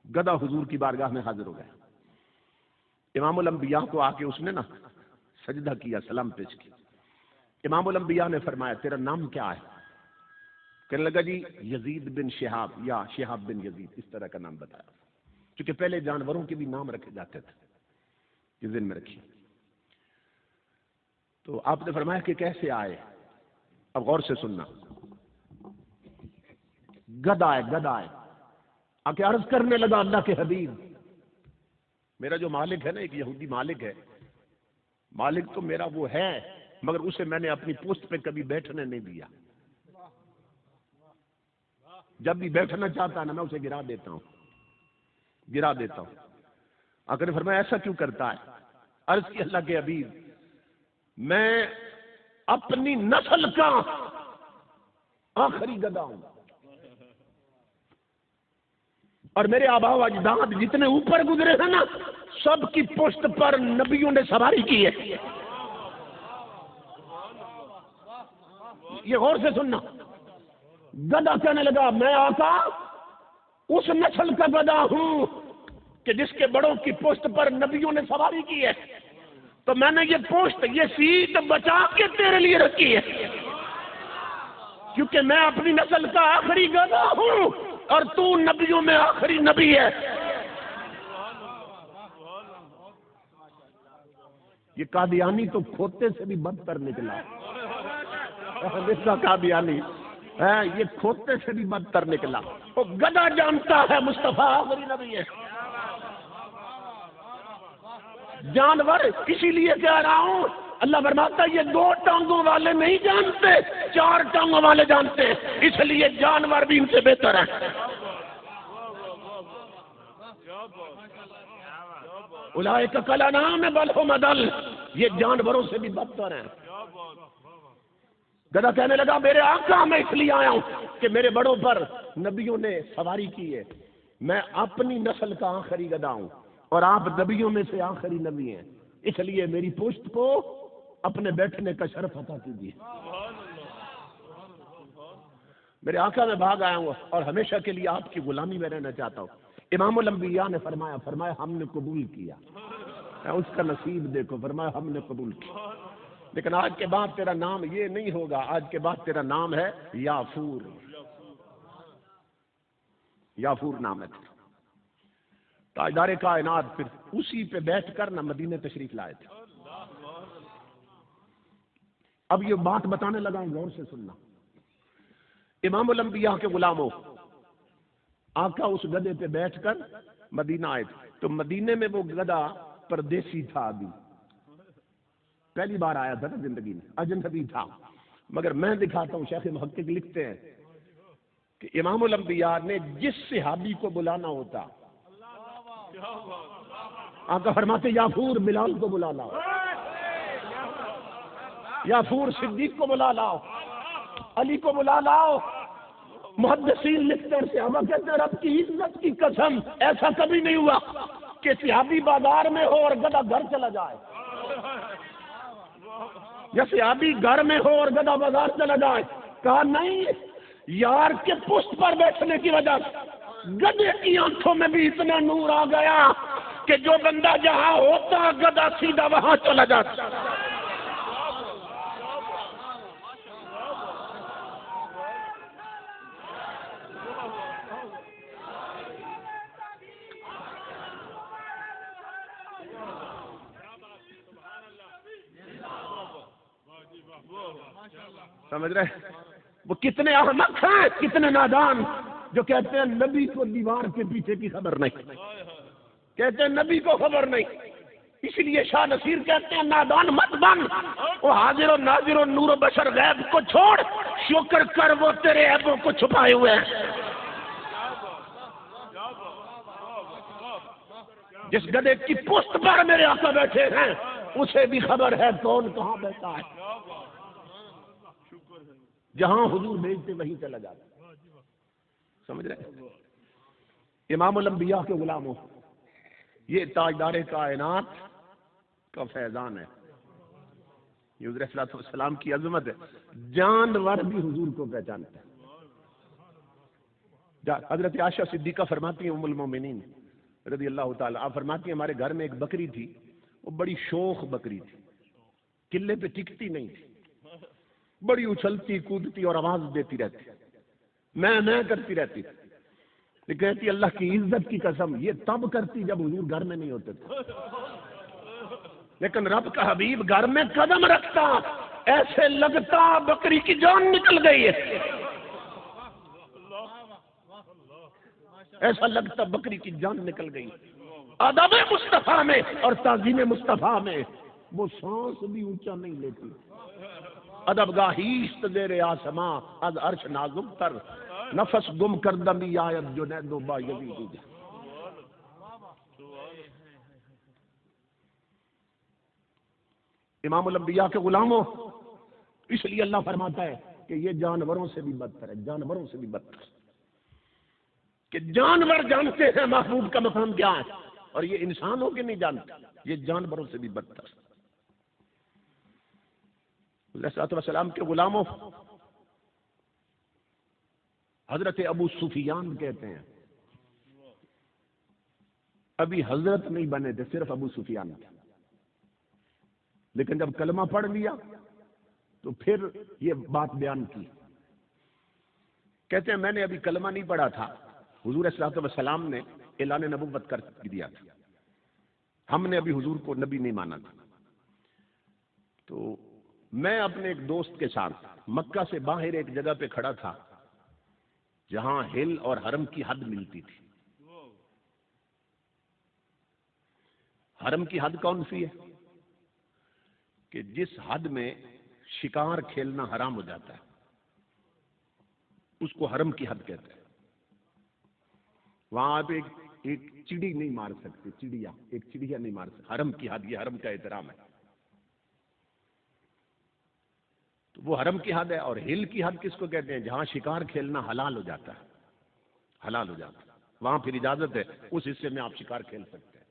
گدھا حضور کی بارگاہ میں حاضر ہو گیا۔ امام الانبیاء کو آ کے اس نے نا سجدہ کیا، سلام پیش کیا۔ امام الانبیاء نے فرمایا تیرا نام کیا ہے؟ کہنے لگا جی یزید بن شہاب یا شہاب بن یزید، اس طرح کا نام بتایا، کیونکہ پہلے جانوروں کے بھی نام رکھے جاتے تھے، یہ ذہن میں رکھیے۔ تو آپ نے فرمایا کہ کیسے آئے؟ اب غور سے سننا، گدھا ہے آ کے عرض کرنے لگا اللہ کے حبیب، میرا جو مالک ہے نا، ایک یہودی مالک ہے، مالک تو میرا وہ ہے، مگر اسے میں نے اپنی پوسٹ پہ کبھی بیٹھنے نہیں دیا، جب بھی بیٹھنا چاہتا ہے نا میں اسے گرا دیتا ہوں۔ آقا نے فرمایا ایسا کیوں کرتا ہے؟ عرض کی اللہ کے حبیب، میں اپنی نسل کا آخری گدھا ہوں، اور میرے آبا و اجداد جتنے اوپر گزرے ہیں نا، سب کی پشت پر نبیوں نے سواری کی ہے۔ یہ غور سے سننا، گدھا کہنے لگا میں آقا اس نسل کا گدھا ہوں کہ جس کے بڑوں کی پشت پر نبیوں نے سواری کی ہے، تو میں نے یہ پوسٹ، یہ سیٹ بچا کے تیرے لیے رکھی ہے، کیونکہ میں اپنی نسل کا آخری گدھا ہوں اور تو نبیوں میں آخری نبی ہے۔ یہ قادیانی تو کھوتے سے بھی بدتر نکلا، قادیانی ہے یہ کھوتے سے بھی بدتر نکلا۔ وہ گدھا جانتا ہے مصطفیٰ آخری نبی ہے۔ جانور اسی لیے کہہ رہا ہوں، اللہ فرماتا ہے یہ 2 ٹانگوں والے نہیں جانتے، 4 ٹانگوں والے جانتے ہیں، اس لیے جانور بھی ان سے بہتر ہیں۔ اولئک کالانعام بل ھم اضل، یہ جانوروں سے بھی بدتر ہیں۔ گدھا کہنے لگا میرے آقا میں اس لیے آیا ہوں کہ میرے بڑوں پر نبیوں نے سواری کی ہے، میں اپنی نسل کا آخری گدھا ہوں اور آپ نبیوں میں سے آخری نبی ہیں، اس لیے میری پشت کو اپنے بیٹھنے کا شرف عطا کیجیے۔ میرے آقا میں بھاگ آیا ہوں اور ہمیشہ کے لیے آپ کی غلامی میں رہنا چاہتا ہوں۔ امام الانبیاء نے فرمایا ہم نے قبول کیا، اس کا نصیب دیکھو، فرمایا ہم نے قبول کیا۔ لیکن آج کے بعد تیرا نام یہ نہیں ہوگا، آج کے بعد تیرا نام ہے یافور، یافور نام ہے تیرا۔ تاجدار کائنات پھر اسی پہ بیٹھ کر نہ مدینے تشریف لائے تھے۔ اب یہ بات بتانے لگا، غور سے سننا۔ امام الانبیاء کے غلاموں، آقا اس گدھے پہ بیٹھ کر مدینہ آئے تھے، تو مدینے میں وہ گدھا پردیسی تھا، ابھی پہلی بار آیا تھا نا زندگی میں، اجنبی تھا۔ مگر میں دکھاتا ہوں، شیخ محقق لکھتے ہیں کہ امام الانبیاء نے جس صحابی کو بلانا ہوتا، آقا فرماتے یافور بلال کو بلا لاؤ، یافور صدیق کو بلا لاؤ، علی کو بلا لاؤ۔ محدثین لکھتے ہیں، صحابہ کہتے ہیں رب کی عزت کی قسم ایسا کبھی نہیں ہوا کہ صحابی بازار میں ہو اور گدھا گھر چلا جائے، یا صحابی گھر میں ہو اور گدھا بازار چلا جائے۔ کہا نہیں، یار کے پشت پر بیٹھنے کی وجہ سے گدھے کی آنکھوں میں بھی اتنا نور آ گیا کہ جو بندہ جہاں ہوتا گدھا سیدھا وہاں چلا جاتا۔ سمجھ رہے؟ وہ کتنے احمق ہیں، کتنے نادان، جو کہتے ہیں نبی کو دیوار کے پیچھے کی خبر نہیں، کہتے ہیں نبی کو خبر نہیں۔ اس لیے شاہ نصیر کہتے ہیں نادان مت بن، وہ حاضر و ناظر و نور و بشر غیب کو چھوڑ، شکر کر وہ تیرے عیبوں کو چھپائے ہوئے ہیں۔ جس گدھے کی پشت پر میرے آقا بیٹھے ہیں اسے بھی خبر ہے کون کہاں بیٹھا ہے، جہاں حضور بھیجتے وہیں چلا جاتا۔ سمجھ رہے؟ امام الانبیاء کے غلاموں، یہ تاجدار کائنات کا فیضان ہے، یہ حضور صلی اللہ علیہ وسلم کی عظمت ہے۔ جانور بھی حضور کو پہچانتے ہیں۔ حضرت عائشہ صدیقہ فرماتی ہیں، ام المومنین رضی اللہ تعالی، آپ فرماتی ہیں ہمارے گھر میں ایک بکری تھی، وہ بڑی شوخ بکری تھی، قلعے پہ ٹکتی نہیں تھی، بڑی اچھلتی کودتی اور آواز دیتی رہتی، میں کرتی رہتی تھی۔ یہ کہتی اللہ کی عزت کی قسم یہ تب کرتی جب حضور گھر میں نہیں ہوتے تھے، لیکن رب کا حبیب گھر میں قدم رکھتا ایسے لگتا بکری کی جان نکل گئی ہے، ایسا لگتا بکری کی جان نکل گئی۔ ادب مصطفیٰ میں اور تعظیم مصطفیٰ میں وہ سانس بھی اونچا نہیں لیتی۔ ادب گاہیست زیر آسماں از عرش نازک تر، نفس گم کردمی آیت جنید و بایزید۔ امام الانبیاء کے غلاموں، اس لیے اللہ فرماتا ہے کہ یہ جانوروں سے بھی بدتر ہے، جانوروں سے بھی بدتر، کہ جانور جانتے ہیں محبوب کا مقام کیا ہے، اور یہ انسانوں کے نہیں جانتے، یہ جانوروں سے بھی بدتر۔ علیہ الصلوۃ والسلام کے غلاموں، حضرت ابو سفیان کہتے ہیں ابھی حضرت نہیں بنے تھے، صرف ابو سفیان تھے، لیکن جب کلمہ پڑھ لیا تو پھر یہ بات بیان کی۔ کہتے ہیں میں نے ابھی کلمہ نہیں پڑھا تھا، حضور صلی اللہ علیہ وسلم نے اعلان نبوت کر دیا تھا، ہم نے ابھی حضور کو نبی نہیں مانا تھا، تو میں اپنے ایک دوست کے ساتھ مکہ سے باہر ایک جگہ پہ کھڑا تھا جہاں ہل اور حرم کی حد ملتی تھی۔ حرم کی حد کون سی ہے؟ کہ جس حد میں شکار کھیلنا حرام ہو جاتا ہے اس کو حرم کی حد کہتے ہیں۔ وہاں آپ ایک چڑی نہیں مار سکتے، ایک چڑیا نہیں مار سکتے، حرم کی حد، یہ حرم کا احترام ہے۔ تو وہ حرم کی حد ہے، اور ہل کی حد کس کو کہتے ہیں؟ جہاں شکار کھیلنا حلال ہو جاتا ہے، حلال ہو جاتا ہے، وہاں پھر اجازت ہے، اس حصے میں آپ شکار کھیل سکتے ہیں۔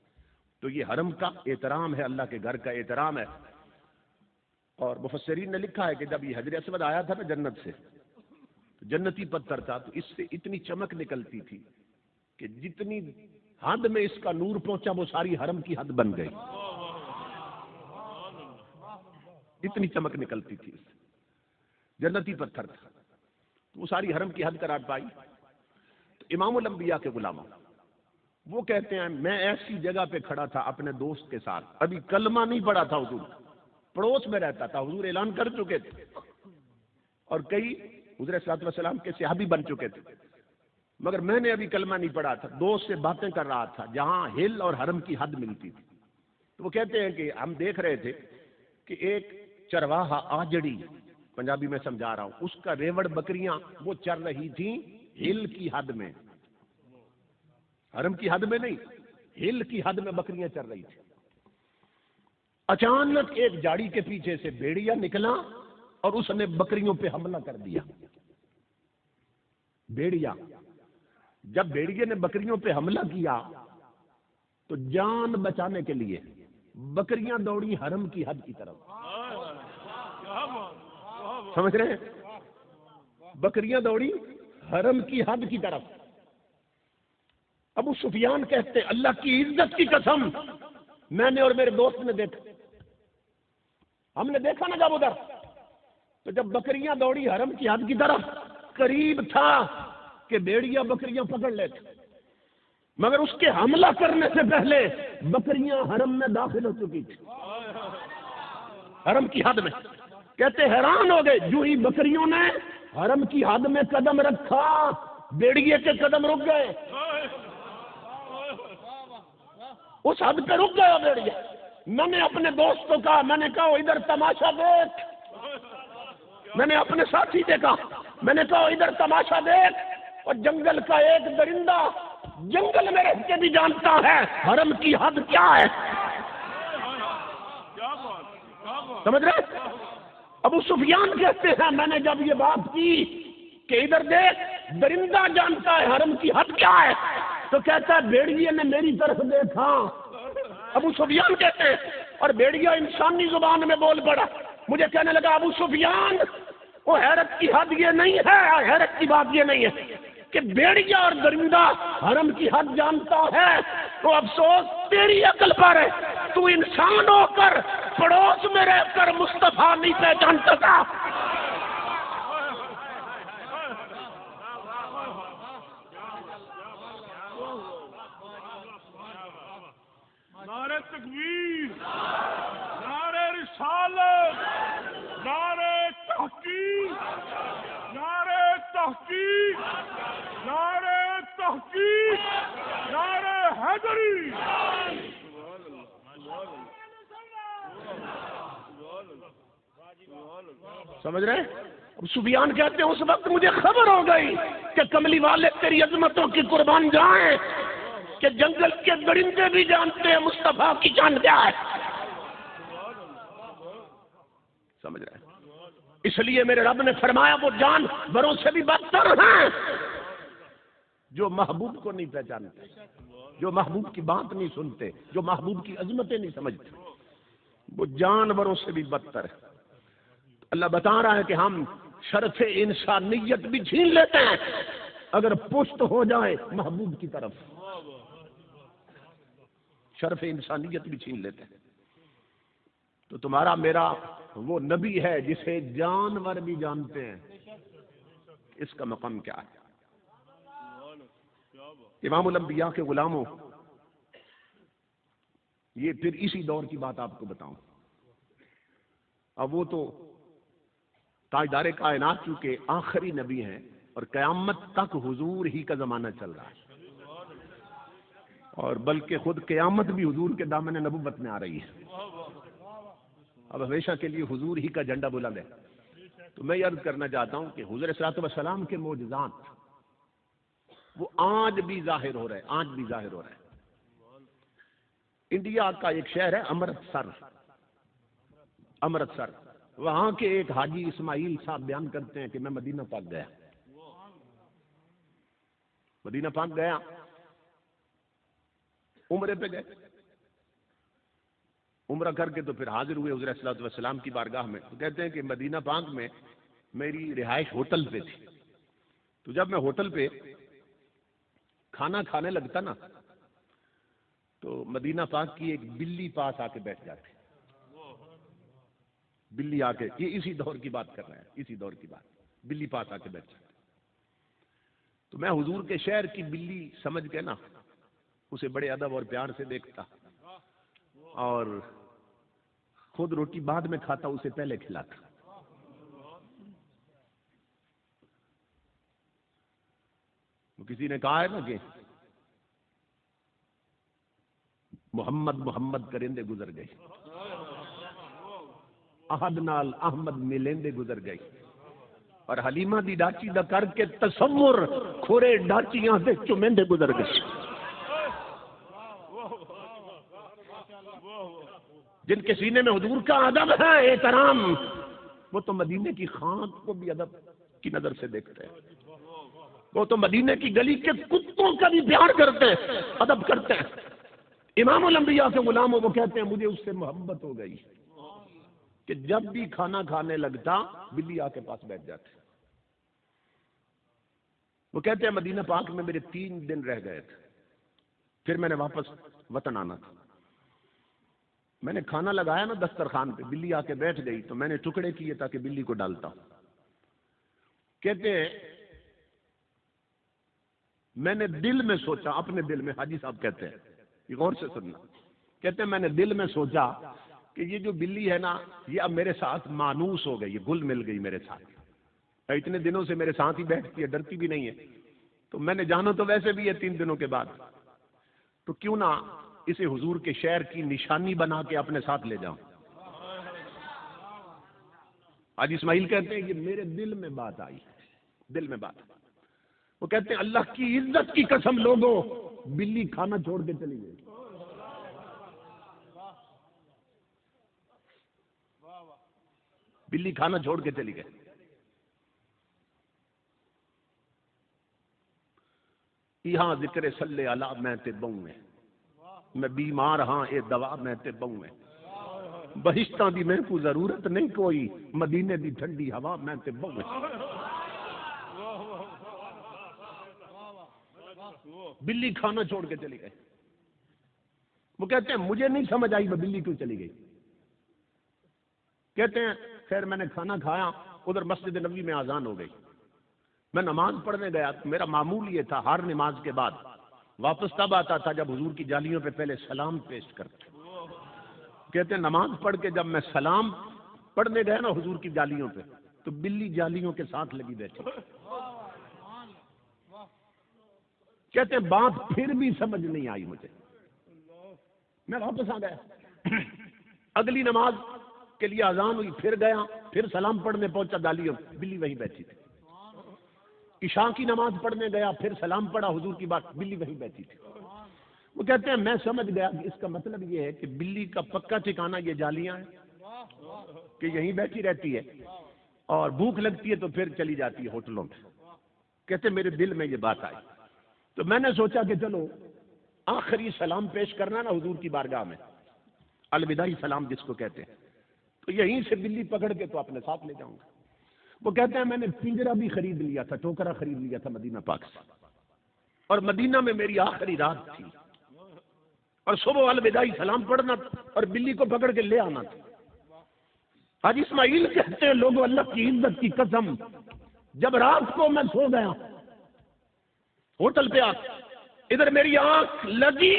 تو یہ حرم کا احترام ہے، اللہ کے گھر کا احترام ہے۔ اور مفسرین نے لکھا ہے کہ جب یہ حجر اسود آیا تھا نا جنت سے، جنتی پتھر تھا، تو اس سے اتنی چمک نکلتی تھی کہ جتنی حد میں اس کا نور پہنچا وہ ساری حرم کی حد بن گئی۔ اتنی چمک نکلتی تھی اس سے، جنتی پتھر تھا، تو وہ ساری حرم کی حد قرار پائی۔ تو امام الانبیاء کے غلاموں، وہ کہتے ہیں میں ایسی جگہ پہ کھڑا تھا اپنے دوست کے ساتھ، ابھی کلمہ نہیں پڑا تھا، حضور پڑوس میں رہتا تھا، حضور اعلان کر چکے تھے اور کئی حضور صلی اللہ علیہ وسلم کے صحابی بن چکے تھے، مگر میں نے ابھی کلمہ نہیں پڑھا تھا، دوست سے باتیں کر رہا تھا جہاں ہل اور حرم کی حد ملتی تھی۔ تو وہ کہتے ہیں کہ ہم دیکھ رہے تھے کہ ایک چرواہا آجڑی، پنجابی میں سمجھا رہا ہوں، اس کا ریوڑ بکریاں وہ چر رہی تھیں ہل کی حد میں، حرم کی حد میں نہیں، ہل کی حد میں بکریاں چر رہی تھیں۔ اچانک ایک جاڑی کے پیچھے سے بھیڑیا نکلا اور اس نے بکریوں پہ حملہ کر دیا۔ بھیڑیا، جب بھیڑیے نے بکریوں پہ حملہ کیا تو جان بچانے کے لیے بکریاں دوڑی حرم کی حد کی طرف، سمجھ رہے ہیں؟ بکریاں دوڑی حرم کی حد کی طرف۔ ابو سفیان کہتے اللہ کی عزت کی قسم، میں نے اور میرے دوست نے دیکھا، ہم نے دیکھا نا جب ادھر، تو جب بکریاں دوڑی حرم کی حد کی طرف، قریب تھا کہ بھیڑیا بکریاں پکڑ لیتے، مگر اس کے حملہ کرنے سے پہلے بکریاں حرم میں داخل ہو چکی تھی، حرم کی حد میں۔ کہتے حیران ہو گئے، جو ہی بکریوں نے حرم کی حد میں قدم رکھا، بھیڑیے کے قدم رک گئے، اس حد پہ رک گیا بھیڑیا۔ میں نے اپنے دوست کو کہا، میں نے کہا ادھر تماشا دیکھ، میں نے اپنے ساتھی سے کہا، میں نے کہا ادھر تماشا دیکھ، اور جنگل کا ایک درندہ جنگل میں رہ کے بھی جانتا ہے حرم کی حد کیا ہے، سمجھ رہے؟ ابو سفیان کہتے ہیں میں نے جب یہ بات کی کہ ادھر دیکھ درندہ جانتا ہے حرم کی حد کیا ہے، تو کہتا ہے بھیڑیے نے میری طرف دیکھا۔ ابو سفیان کہتے ہیں اور بھیڑیا انسانی زبان میں بول پڑا، مجھے کہنے لگا ابو سفیان وہ حیرت کی حد یہ نہیں ہے، حیرت کی بات یہ نہیں ہے کہ بھیڑیا اور درندہ حرم کی حد جانتا ہے، تو افسوس تیری عقل پر ہے، تو انسان ہو کر پڑوس میں رہ کر مصطفیٰ نہیں پہچان سکا۔ نعرہ تکبیر، نعرہ رسالت، نعرہ تحقیق، نعرہ تحقیق، نعرہ تحقیق، نعرہ حیدری۔ سمجھ رہے؟ اب سفیان کہتے ہیں اس وقت مجھے خبر ہو گئی کہ کملی والے تیری عظمتوں کی قربان جائیں کہ جنگل کے درندے بھی جانتے ہیں مصطفیٰ کی جان کیا ہے، سمجھ رہے؟ اس لیے میرے رب نے فرمایا وہ جانوروں سے بھی بدتر ہیں جو محبوب کو نہیں پہچانتے، جو محبوب کی بات نہیں سنتے، جو محبوب کی عظمتیں نہیں سمجھتے، وہ جانوروں سے بھی بدتر ہے۔ اللہ بتا رہا ہے کہ ہم شرف انسانیت بھی چھین لیتے ہیں اگر پشت ہو جائے محبوب کی طرف، شرف انسانیت بھی چھین لیتے ہیں۔ تو تمہارا میرا وہ نبی ہے جسے جانور بھی جانتے ہیں، اس کا مقام کیا ہے؟ امام الانبیاء کے غلاموں، یہ پھر اسی دور کی بات آپ کو بتاؤں۔ اب وہ تو تاجدار کائنات چونکہ آخری نبی ہیں اور قیامت تک حضور ہی کا زمانہ چل رہا ہے، اور بلکہ خود قیامت بھی حضور کے دامن نبوت میں آ رہی ہے، اب ہمیشہ کے لیے حضور ہی کا جھنڈا بلند ہے۔ تو میں یہ عرض کرنا چاہتا ہوں کہ حضور صلی اللہ علیہ وسلم کے معجزات وہ آج بھی ظاہر ہو رہے ہیں، آج بھی ظاہر ہو رہے ہیں۔ انڈیا کا ایک شہر ہے امرتسر، وہاں کے ایک حاجی اسماعیل صاحب بیان کرتے ہیں کہ میں مدینہ پاک گیا، مدینہ پاک گیا، عمرے پہ گئے، عمرہ کر کے تو پھر حاضر ہوئے حضور صلی اللہ علیہ وسلم کی بارگاہ میں۔ تو کہتے ہیں کہ مدینہ پاک میں میری رہائش ہوٹل پہ تھی، تو جب میں ہوٹل پہ کھانا کھانے لگتا نا تو مدینہ پاک کی ایک بلی پاس آ کے بیٹھ جاتی، بلی آ کے، یہ اسی دور کی بات کر رہے ہیں، اسی دور کی بات، بلی پاس آ کے بیٹھ جاتی۔ تو میں حضور کے شہر کی بلی سمجھ کے نا اسے بڑے ادب اور پیار سے دیکھتا، اور خود روٹی بعد میں کھاتا، اسے پہلے کھلاتا۔ کسی نے کہا ہے نا کہ محمد محمد کرندے گزر گئے، احد نال احمد ملیندے گزر گئی، اور حلیمہ دی ڈاچی دا کر کے تصور کھورے ڈاچیاں دے چمیندے گزر گئی۔ جن کے سینے میں حضور کا ادب ہے، احترام، وہ تو مدینے کی خاک کو بھی ادب کی نظر سے دیکھتے ہیں، وہ تو مدینے کی گلی کے کتوں کا بھی پیار کرتے ہیں، ادب کرتے ہیں۔ امام الانبیاء کے غلام وہ کہتے ہیں مجھے اس سے محبت ہو گئی کہ جب بھی کھانا کھانے لگتا بلی آ کے پاس بیٹھ جاتے۔ وہ کہتے ہیں مدینہ پاک میں میرے 3 دن رہ گئے تھے، پھر میں نے واپس وطن آنا تھا۔ میں نے کھانا لگایا نا دسترخوان پہ، بلی آ کے بیٹھ گئی تو میں نے ٹکڑے کیے تاکہ بلی کو ڈالتا ہوں۔ کہتے ہیں میں نے دل میں سوچا، اپنے دل میں، حاجی صاحب کہتے ہیں، یہ غور سے سننا، کہتے ہیں میں نے دل میں سوچا کہ یہ جو بلی ہے نا یہ اب میرے ساتھ مانوس ہو گئی، یہ گل مل گئی میرے ساتھ، اتنے دنوں سے میرے ساتھ ہی بیٹھتی ہے، ڈرتی بھی نہیں ہے، تو میں نے جانا تو ویسے بھی ہے 3 دنوں کے بعد، تو کیوں نہ اسے حضور کے شہر کی نشانی بنا کے اپنے ساتھ لے جاؤں۔ حاجی اسماعیل کہتے ہیں یہ میرے دل میں بات آئی، دل میں بات۔ وہ کہتے ہیں اللہ کی عزت کی قسم لوگوں، بلی کھانا چھوڑ کے چلی گئی۔ بلی کھانا چھوڑ کے چلی گئی۔ یہاں ذکر صلی علی میں تے بہوں میں بیمار ہاں اے دوا میں تے بہوں بہشتاں دی میں کو ضرورت نہیں کوئی، مدینے دی ٹھنڈی ہوا میں تے بہوں۔ بلی کھانا چھوڑ کے چلی گئی۔ وہ کہتے ہیں مجھے نہیں سمجھ آئی وہ بلی کیوں چلی گئی۔ کہتے ہیں خیر میں نے کھانا کھایا، ادھر مسجد نبوی میں اذان ہو گئی، میں نماز پڑھنے گیا، میرا معمول یہ تھا ہر نماز کے بعد واپس تب آتا تھا جب حضور کی جالیوں پہ پہلے سلام پیش کرتے۔ کہتے ہیں نماز پڑھ کے جب میں سلام پڑھنے گیا نا حضور کی جالیوں پہ تو بلی جالیوں کے ساتھ لگی بیٹھی۔ کہتے ہیں بات پھر بھی سمجھ نہیں آئی مجھے، میں واپس آ گیا، اگلی نماز کے لیے اذان ہوئی، پھر گیا، پھر سلام پڑھنے پہنچا جالیوں، بلی وہیں بیٹھی تھی۔ عشاء کی نماز پڑھنے گیا، پھر سلام پڑھا حضور کی بات، بلی وہیں بیٹھی تھی۔ وہ کہتے ہیں میں سمجھ گیا کہ اس کا مطلب یہ ہے کہ بلی کا پکا ٹھکانہ یہ جالیاں ہیں کہ یہیں بیٹھی رہتی ہے اور بھوک لگتی ہے تو پھر چلی جاتی ہے ہوٹلوں میں۔ کہتے ہیں میرے دل میں یہ بات آئی تو میں نے سوچا کہ چلو آخری سلام پیش کرنا نا حضور کی بارگاہ میں، الوداعی سلام جس کو کہتے ہیں، تو یہیں سے بلی پکڑ کے تو اپنے ساتھ لے جاؤں گا۔ وہ کہتے ہیں میں نے پنجرا بھی خرید لیا تھا، ٹوکرا خرید لیا تھا مدینہ پاک سے، اور مدینہ میں میری آخری رات تھی اور صبح الوداعی سلام پڑھنا اور بلی کو پکڑ کے لے آنا تھا۔ حاجی اسماعیل کہتے ہیں لوگوں اللہ کی عزت کی قسم، جب رات کو میں سو گیا ہوٹل پہ آ، ادھر میری آنکھ لگی،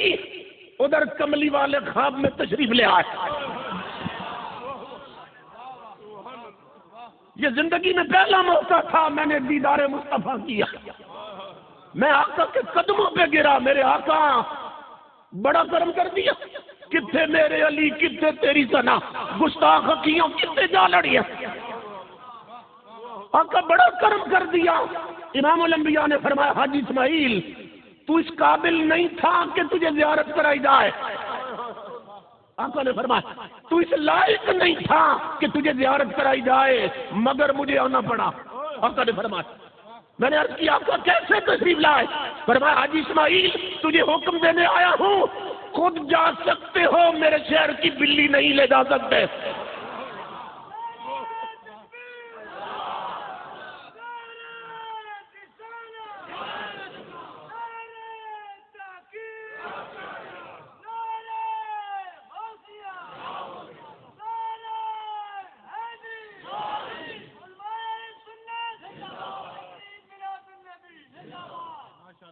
ادھر کملی والے خواب میں تشریف لے آئے۔ یہ زندگی میں پہلا موقع تھا میں نے دیدار مصطفیٰ کیا، میں آقا کے قدموں پہ گرا، میرے آقا بڑا کرم کر دیا، کتنے میرے علی کتنے تیری ثنا، گستاخ اکھیوں کتنے جا لڑیا، آقا بڑا کرم کر دیا۔ امام الانبیاء نے فرمایا حاجی اسماعیل تو اس قابل نہیں تھا کہ تجھے زیارت کرائی جائے، آقا نے فرمایا تو اس لائق نہیں تھا کہ تجھے زیارت کرائی جائے مگر مجھے آنا پڑا۔ آقا نے فرمایا، میں نے عرض کیا آقا کیسے تشریف لائے؟ فرمایا حاجی اسماعیل تجھے حکم دینے آیا ہوں، خود جا سکتے ہو، میرے شہر کی بلی نہیں لے جا سکتے۔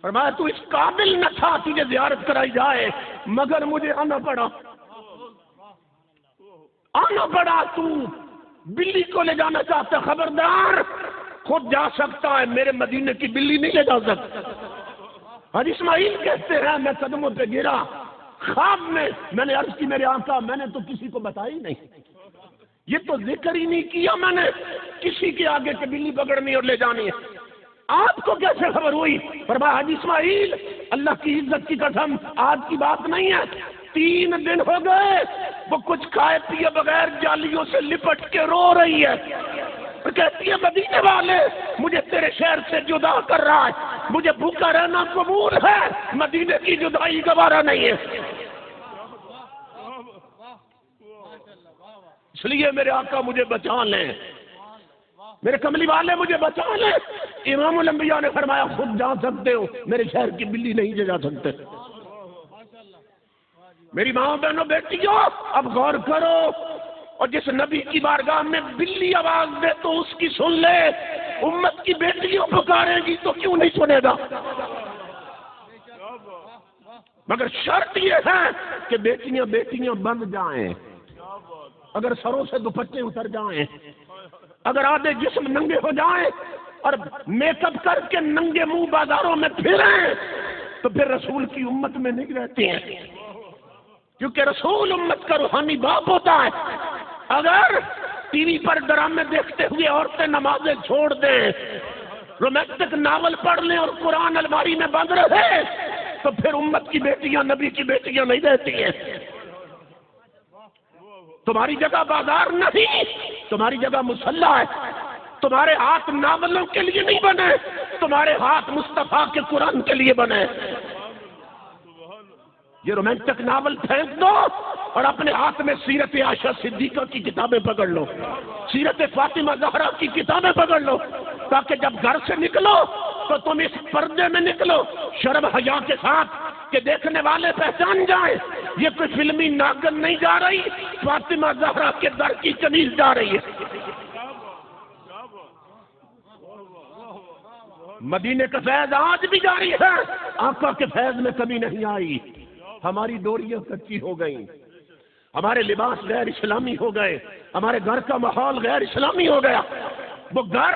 فرمایا تو اس قابل نہ تھا تجھے زیارت کرائی جائے، مگر مجھے آنا پڑا، آنا پڑا۔ تو بلی کو لے جانا چاہتا، خبردار، خود جا سکتا ہے، میرے مدینے کی بلی نہیں لے جا سکتا۔ حاجی اسماعیل کہتے ہیں میں قدموں پہ گرا، خواب میں نے عرض کی میرے آقا میں نے تو کسی کو بتایا ہی نہیں، یہ تو ذکر ہی نہیں کیا میں نے کسی کے آگے کہ بلی پکڑنی اور لے جانی ہے، آپ کو کیسے خبر ہوئی؟ فرمایا حاجی اسماعیل اللہ کی عزت کی قسم آج کی بات نہیں ہے، 3 دن ہو گئے وہ کچھ کھائے پیے بغیر جالیوں سے لپٹ کے رو رہی ہے اور کہتی ہے مدینے والے مجھے تیرے شہر سے جدا کر رہا ہے، مجھے بھوکا رہنا قبول ہے، مدینے کی جدائی گوارا نہیں ہے۔ اس لیے میرے آقا مجھے بچا لیں، میرے کملی والے مجھے بچا لیں۔ امام الانبیاء نے فرمایا خود جا سکتے ہو، میرے شہر کی بلی نہیں جا سکتے۔ میری ماں بہنوں بیٹیوں اب غور کرو، اور جس نبی کی بارگاہ میں بلی آواز دے تو اس کی سن لے، امت کی بیٹیوں پکارے گی تو کیوں نہیں سنے گا؟ مگر شرط یہ ہے کہ بیٹیاں بن جائیں، اگر سروں سے دوپٹے اتر جائیں، اگر آدھے جسم ننگے ہو جائیں اور میک اپ کر کے ننگے منہ بازاروں میں پھریں تو پھر رسول کی امت میں نہیں رہتے ہیں، کیونکہ رسول امت کا روحانی باپ ہوتا ہے۔ اگر ٹی وی پر ڈرامے دیکھتے ہوئے عورتیں نمازیں چھوڑ دیں، رومانٹک ناول پڑھ لیں اور قرآن الماری میں بند رہے تو پھر امت کی بیٹیاں نبی کی بیٹیاں نہیں رہتی ہیں۔ تمہاری جگہ بازار نہیں، تمہاری جگہ مصلی ہے۔ تمہارے ہاتھ ناولوں کے لیے نہیں بنے، تمہارے ہاتھ مصطفیٰ کے قرآن کے لیے بنے۔ یہ رومانٹک ناول پھینک دو اور اپنے ہاتھ میں سیرت عائشہ صدیقہ کی کتابیں پکڑ لو، سیرت فاطمہ زہرا کی کتابیں پکڑ لو، تاکہ جب گھر سے نکلو تو تم اس پردے میں نکلو شرم حیا کے ساتھ کہ دیکھنے والے پہچان جائیں یہ کوئی فلمی ناگن نہیں جا رہی، فاطمہ زہرا کے در کی کنیز جا رہی ہے۔ مدینے کا فیض آج بھی جاری ہے، آقا کے فیض میں کمی نہیں آئی۔ ہماری ڈوریاں کچی ہو گئیں، ہمارے لباس غیر اسلامی ہو گئے، ہمارے گھر کا ماحول غیر اسلامی ہو گیا۔ وہ گھر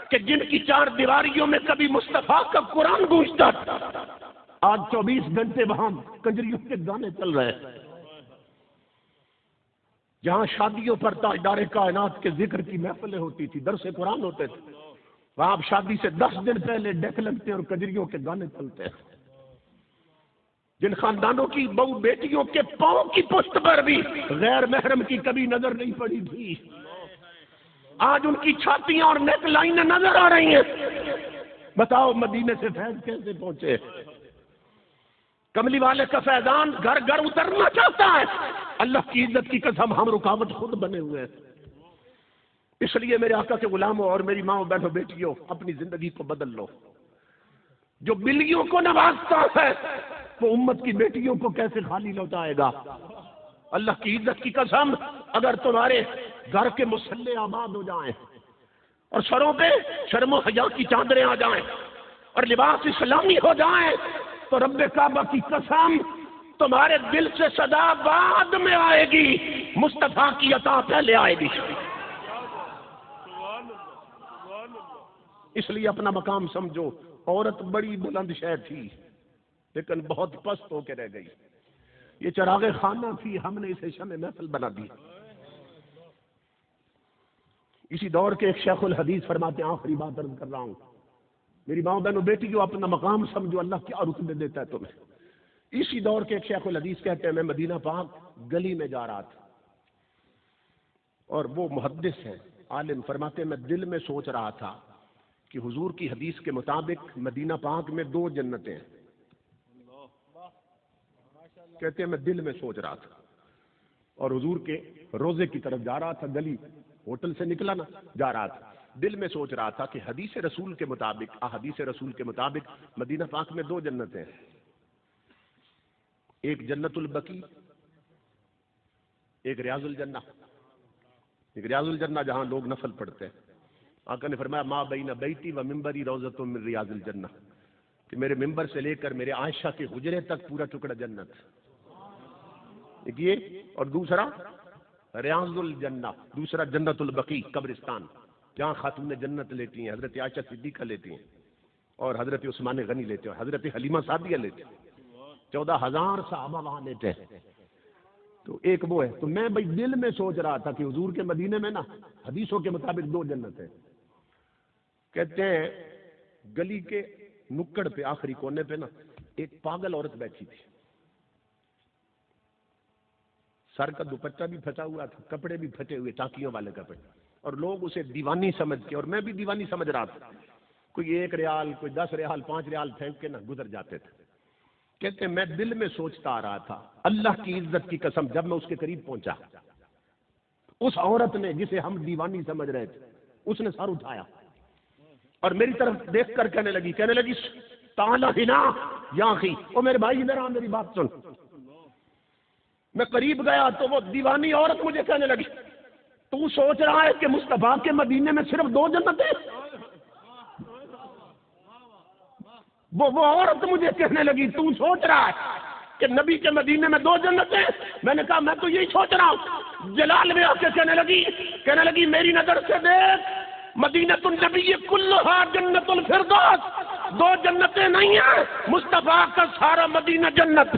کہ جن کی 4 دیواریوں میں کبھی مصطفیٰ کا قرآن گونجتا تھا، آج 24 گھنٹے وہاں کنجریوں کے گانے چل رہے ہیں۔ جہاں شادیوں پر تاجدار کائنات کے ذکر کی محفلیں ہوتی تھی، درس قرآن ہوتے تھے، وہاں آپ شادی سے 10 دن پہلے ڈیک لگتے اور کجریوں کے گانے چلتے ہیں۔ جن خاندانوں کی بہو بیٹیوں کے پاؤں کی پشت پر بھی غیر محرم کی کبھی نظر نہیں پڑی تھی، آج ان کی چھاتیاں اور نیک لائنیں نظر آ رہی ہیں۔ بتاؤ مدینے سے فیض کیسے پہنچے؟ کملی والے کا فیضان گھر گھر اترنا چاہتا ہے، اللہ کی عزت کی قسم ہم رکاوٹ خود بنے ہوئے ہیں۔ اس لیے میرے آقا کے غلاموں اور میری ماں بہنوں بیٹیوں اپنی زندگی کو بدل لو۔ جو بلیوں کو نوازتا ہے وہ امت کی بیٹیوں کو کیسے خالی لوٹائے گا؟ اللہ کی عزت کی قسم اگر تمہارے گھر کے مسلح آباد ہو جائیں اور سروں پہ شرم و حیا کی چادریں آ جائیں اور لباس اسلامی ہو جائیں تو رب کعبہ کی قسم تمہارے دل سے صدا بعد میں آئے گی، مصطفیٰ کی عطا پہلے آئے گی۔ اس لیے اپنا مقام سمجھو۔ عورت بڑی بلند شے تھی لیکن بہت پست ہو کے رہ گئی۔ یہ چراغ خانہ تھی، ہم نے اسے شمع محفل بنا دی۔ اسی دور کے ایک شیخ الحدیث فرماتے ہیں، آخری بات عرض کر رہا ہوں، میری ماں بہنوں بیٹی جو اپنا مقام سمجھو، اللہ کیا رتبے دیتا ہے تمہیں۔ اسی دور کے ایک شیخ الحدیث کہتے ہیں میں مدینہ پاک گلی میں جا رہا تھا اور وہ محدث ہیں عالم، فرماتے ہیں میں دل میں سوچ رہا تھا کہ حضور کی حدیث کے مطابق مدینہ پاک میں 2 جنتیں ہیں۔ کہتے ہیں میں دل میں سوچ رہا تھا اور حضور کے روزے کی طرف جا رہا تھا، گلی ہوٹل سے نکلا نا جا رہا تھا، دل میں سوچ رہا تھا کہ حدیث رسول کے مطابق احادیث رسول کے مطابق مدینہ پاک میں 2 جنتیں ہیں، ایک جنت البقیع، ایک ریاض الجنہ۔ ایک ریاض الجنہ جہاں لوگ نفل پڑھتے ہیں، آقا نے فرمایا ما بین بیتی و منبری روضۃ من ریاض الجنہ، کہ میرے ممبر سے لے کر میرے عائشہ کے حجرے تک پورا ٹکڑا جنت، ایک یہ، اور دوسرا ریاض الجنہ، دوسرا جنت البقیع قبرستان، جہاں خاتون جنت لیتی ہیں، حضرت عائشہ صدیقہ لیتی ہیں، اور حضرت عثمان غنی لیتے ہیں، حضرت حلیمہ سعدیہ لیتے ہیں، 14,000 صحابہ وہاں لیتے ہیں۔ تو ایک وہ ہے، تو میں بھائی دل میں سوچ رہا تھا کہ حضور کے مدینے میں نا حدیثوں کے مطابق 2 جنت ہیں۔ کہتے ہیں گلی کے نکڑ پہ آخری کونے پہ نا ایک پاگل عورت بیٹھی تھی، سر کا دوپٹہ بھی پھٹا ہوا تھا، کپڑے بھی پھٹے ہوئے، ٹانکیوں والے کپڑے، اور لوگ اسے دیوانی سمجھ کے، اور میں بھی دیوانی سمجھ رہا تھا، کوئی 1 ریال، کوئی 10 ریال، 5 ریال پھینک کے نا گزر جاتے تھے۔ کہتے ہیں میں دل میں سوچتا آ رہا تھا، اللہ کی عزت کی قسم، جب میں اس کے قریب پہنچا، اس عورت نے جسے ہم دیوانی سمجھ رہے تھے، اس نے سر اٹھایا اور میری طرف دیکھ کر کہنے لگی تعالی ہنا یا اخی، او میرے بھائی ادھر آ، میری بات سن۔ میں قریب گیا تو وہ دیوانی عورت مجھے کہنے لگی، تو سوچ رہا ہے کہ مصطفیٰ کے مدینے میں صرف 2 جنتیں؟ وہ عورت مجھے کہنے لگی تو سوچ رہا ہے کہ نبی کے مدینے میں 2 جنتیں؟ میں نے کہا میں تو یہی سوچ رہا ہوں۔ جلال میں آ کے کہنے لگی میری نظر سے دیکھ، مدینۃ النبی کلھا جنت الفردوس، 2 جنتیں نہیں ہیں، مصطفیٰ کا سارا مدینہ جنت۔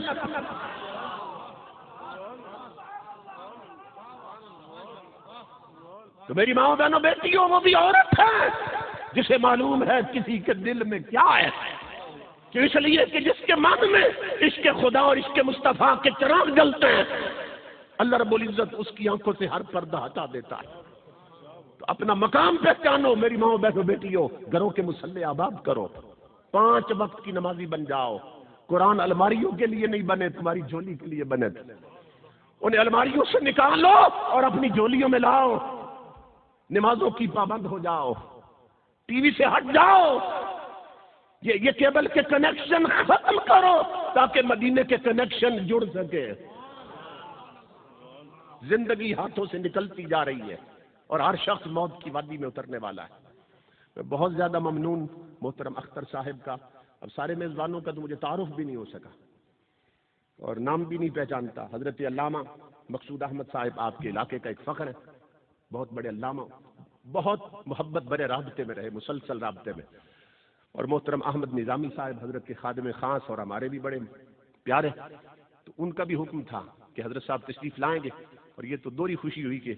تو میری ماں بہنوں بیٹیوں، وہ بھی عورت ہے جسے معلوم ہے کسی کے دل میں کیا ہے، کہ اس لیے کہ جس کے من میں عشق خدا اور عشق مصطفیٰ کے چراغ جلتے ہیں، اللہ رب العزت اس کی آنکھوں سے ہر پردہ ہٹا دیتا ہے۔ تو اپنا مقام پہچانو میری ماں بہنوں بیٹیوں، گھروں کے مصلے آباد کرو، 5 وقت کی نمازی بن جاؤ۔ قرآن الماریوں کے لیے نہیں بنے، تمہاری جھولی کے لیے بنے، انہیں الماریوں سے نکالو اور اپنی جھولیوں میں لاؤ۔ نمازوں کی پابند ہو جاؤ، ٹی وی سے ہٹ جاؤ، یہ کیبل کے کنیکشن ختم کرو تاکہ مدینے کے کنیکشن جڑ سکے۔ زندگی ہاتھوں سے نکلتی جا رہی ہے اور ہر شخص موت کی وادی میں اترنے والا ہے۔ میں بہت زیادہ ممنون محترم اختر صاحب کا، اب سارے میزبانوں کا تو مجھے تعارف بھی نہیں ہو سکا اور نام بھی نہیں پہچانتا۔ حضرت علامہ مقصود احمد صاحب آپ کے علاقے کا ایک فخر ہے، بہت بڑے علامہ، بہت محبت بڑے رابطے میں رہے، مسلسل رابطے میں۔ اور محترم احمد نظامی صاحب حضرت کے خادم خاص اور ہمارے بھی بڑے پیارے، تو ان کا بھی حکم تھا کہ حضرت صاحب تشریف لائیں گے، اور یہ تو دوہری خوشی ہوئی کہ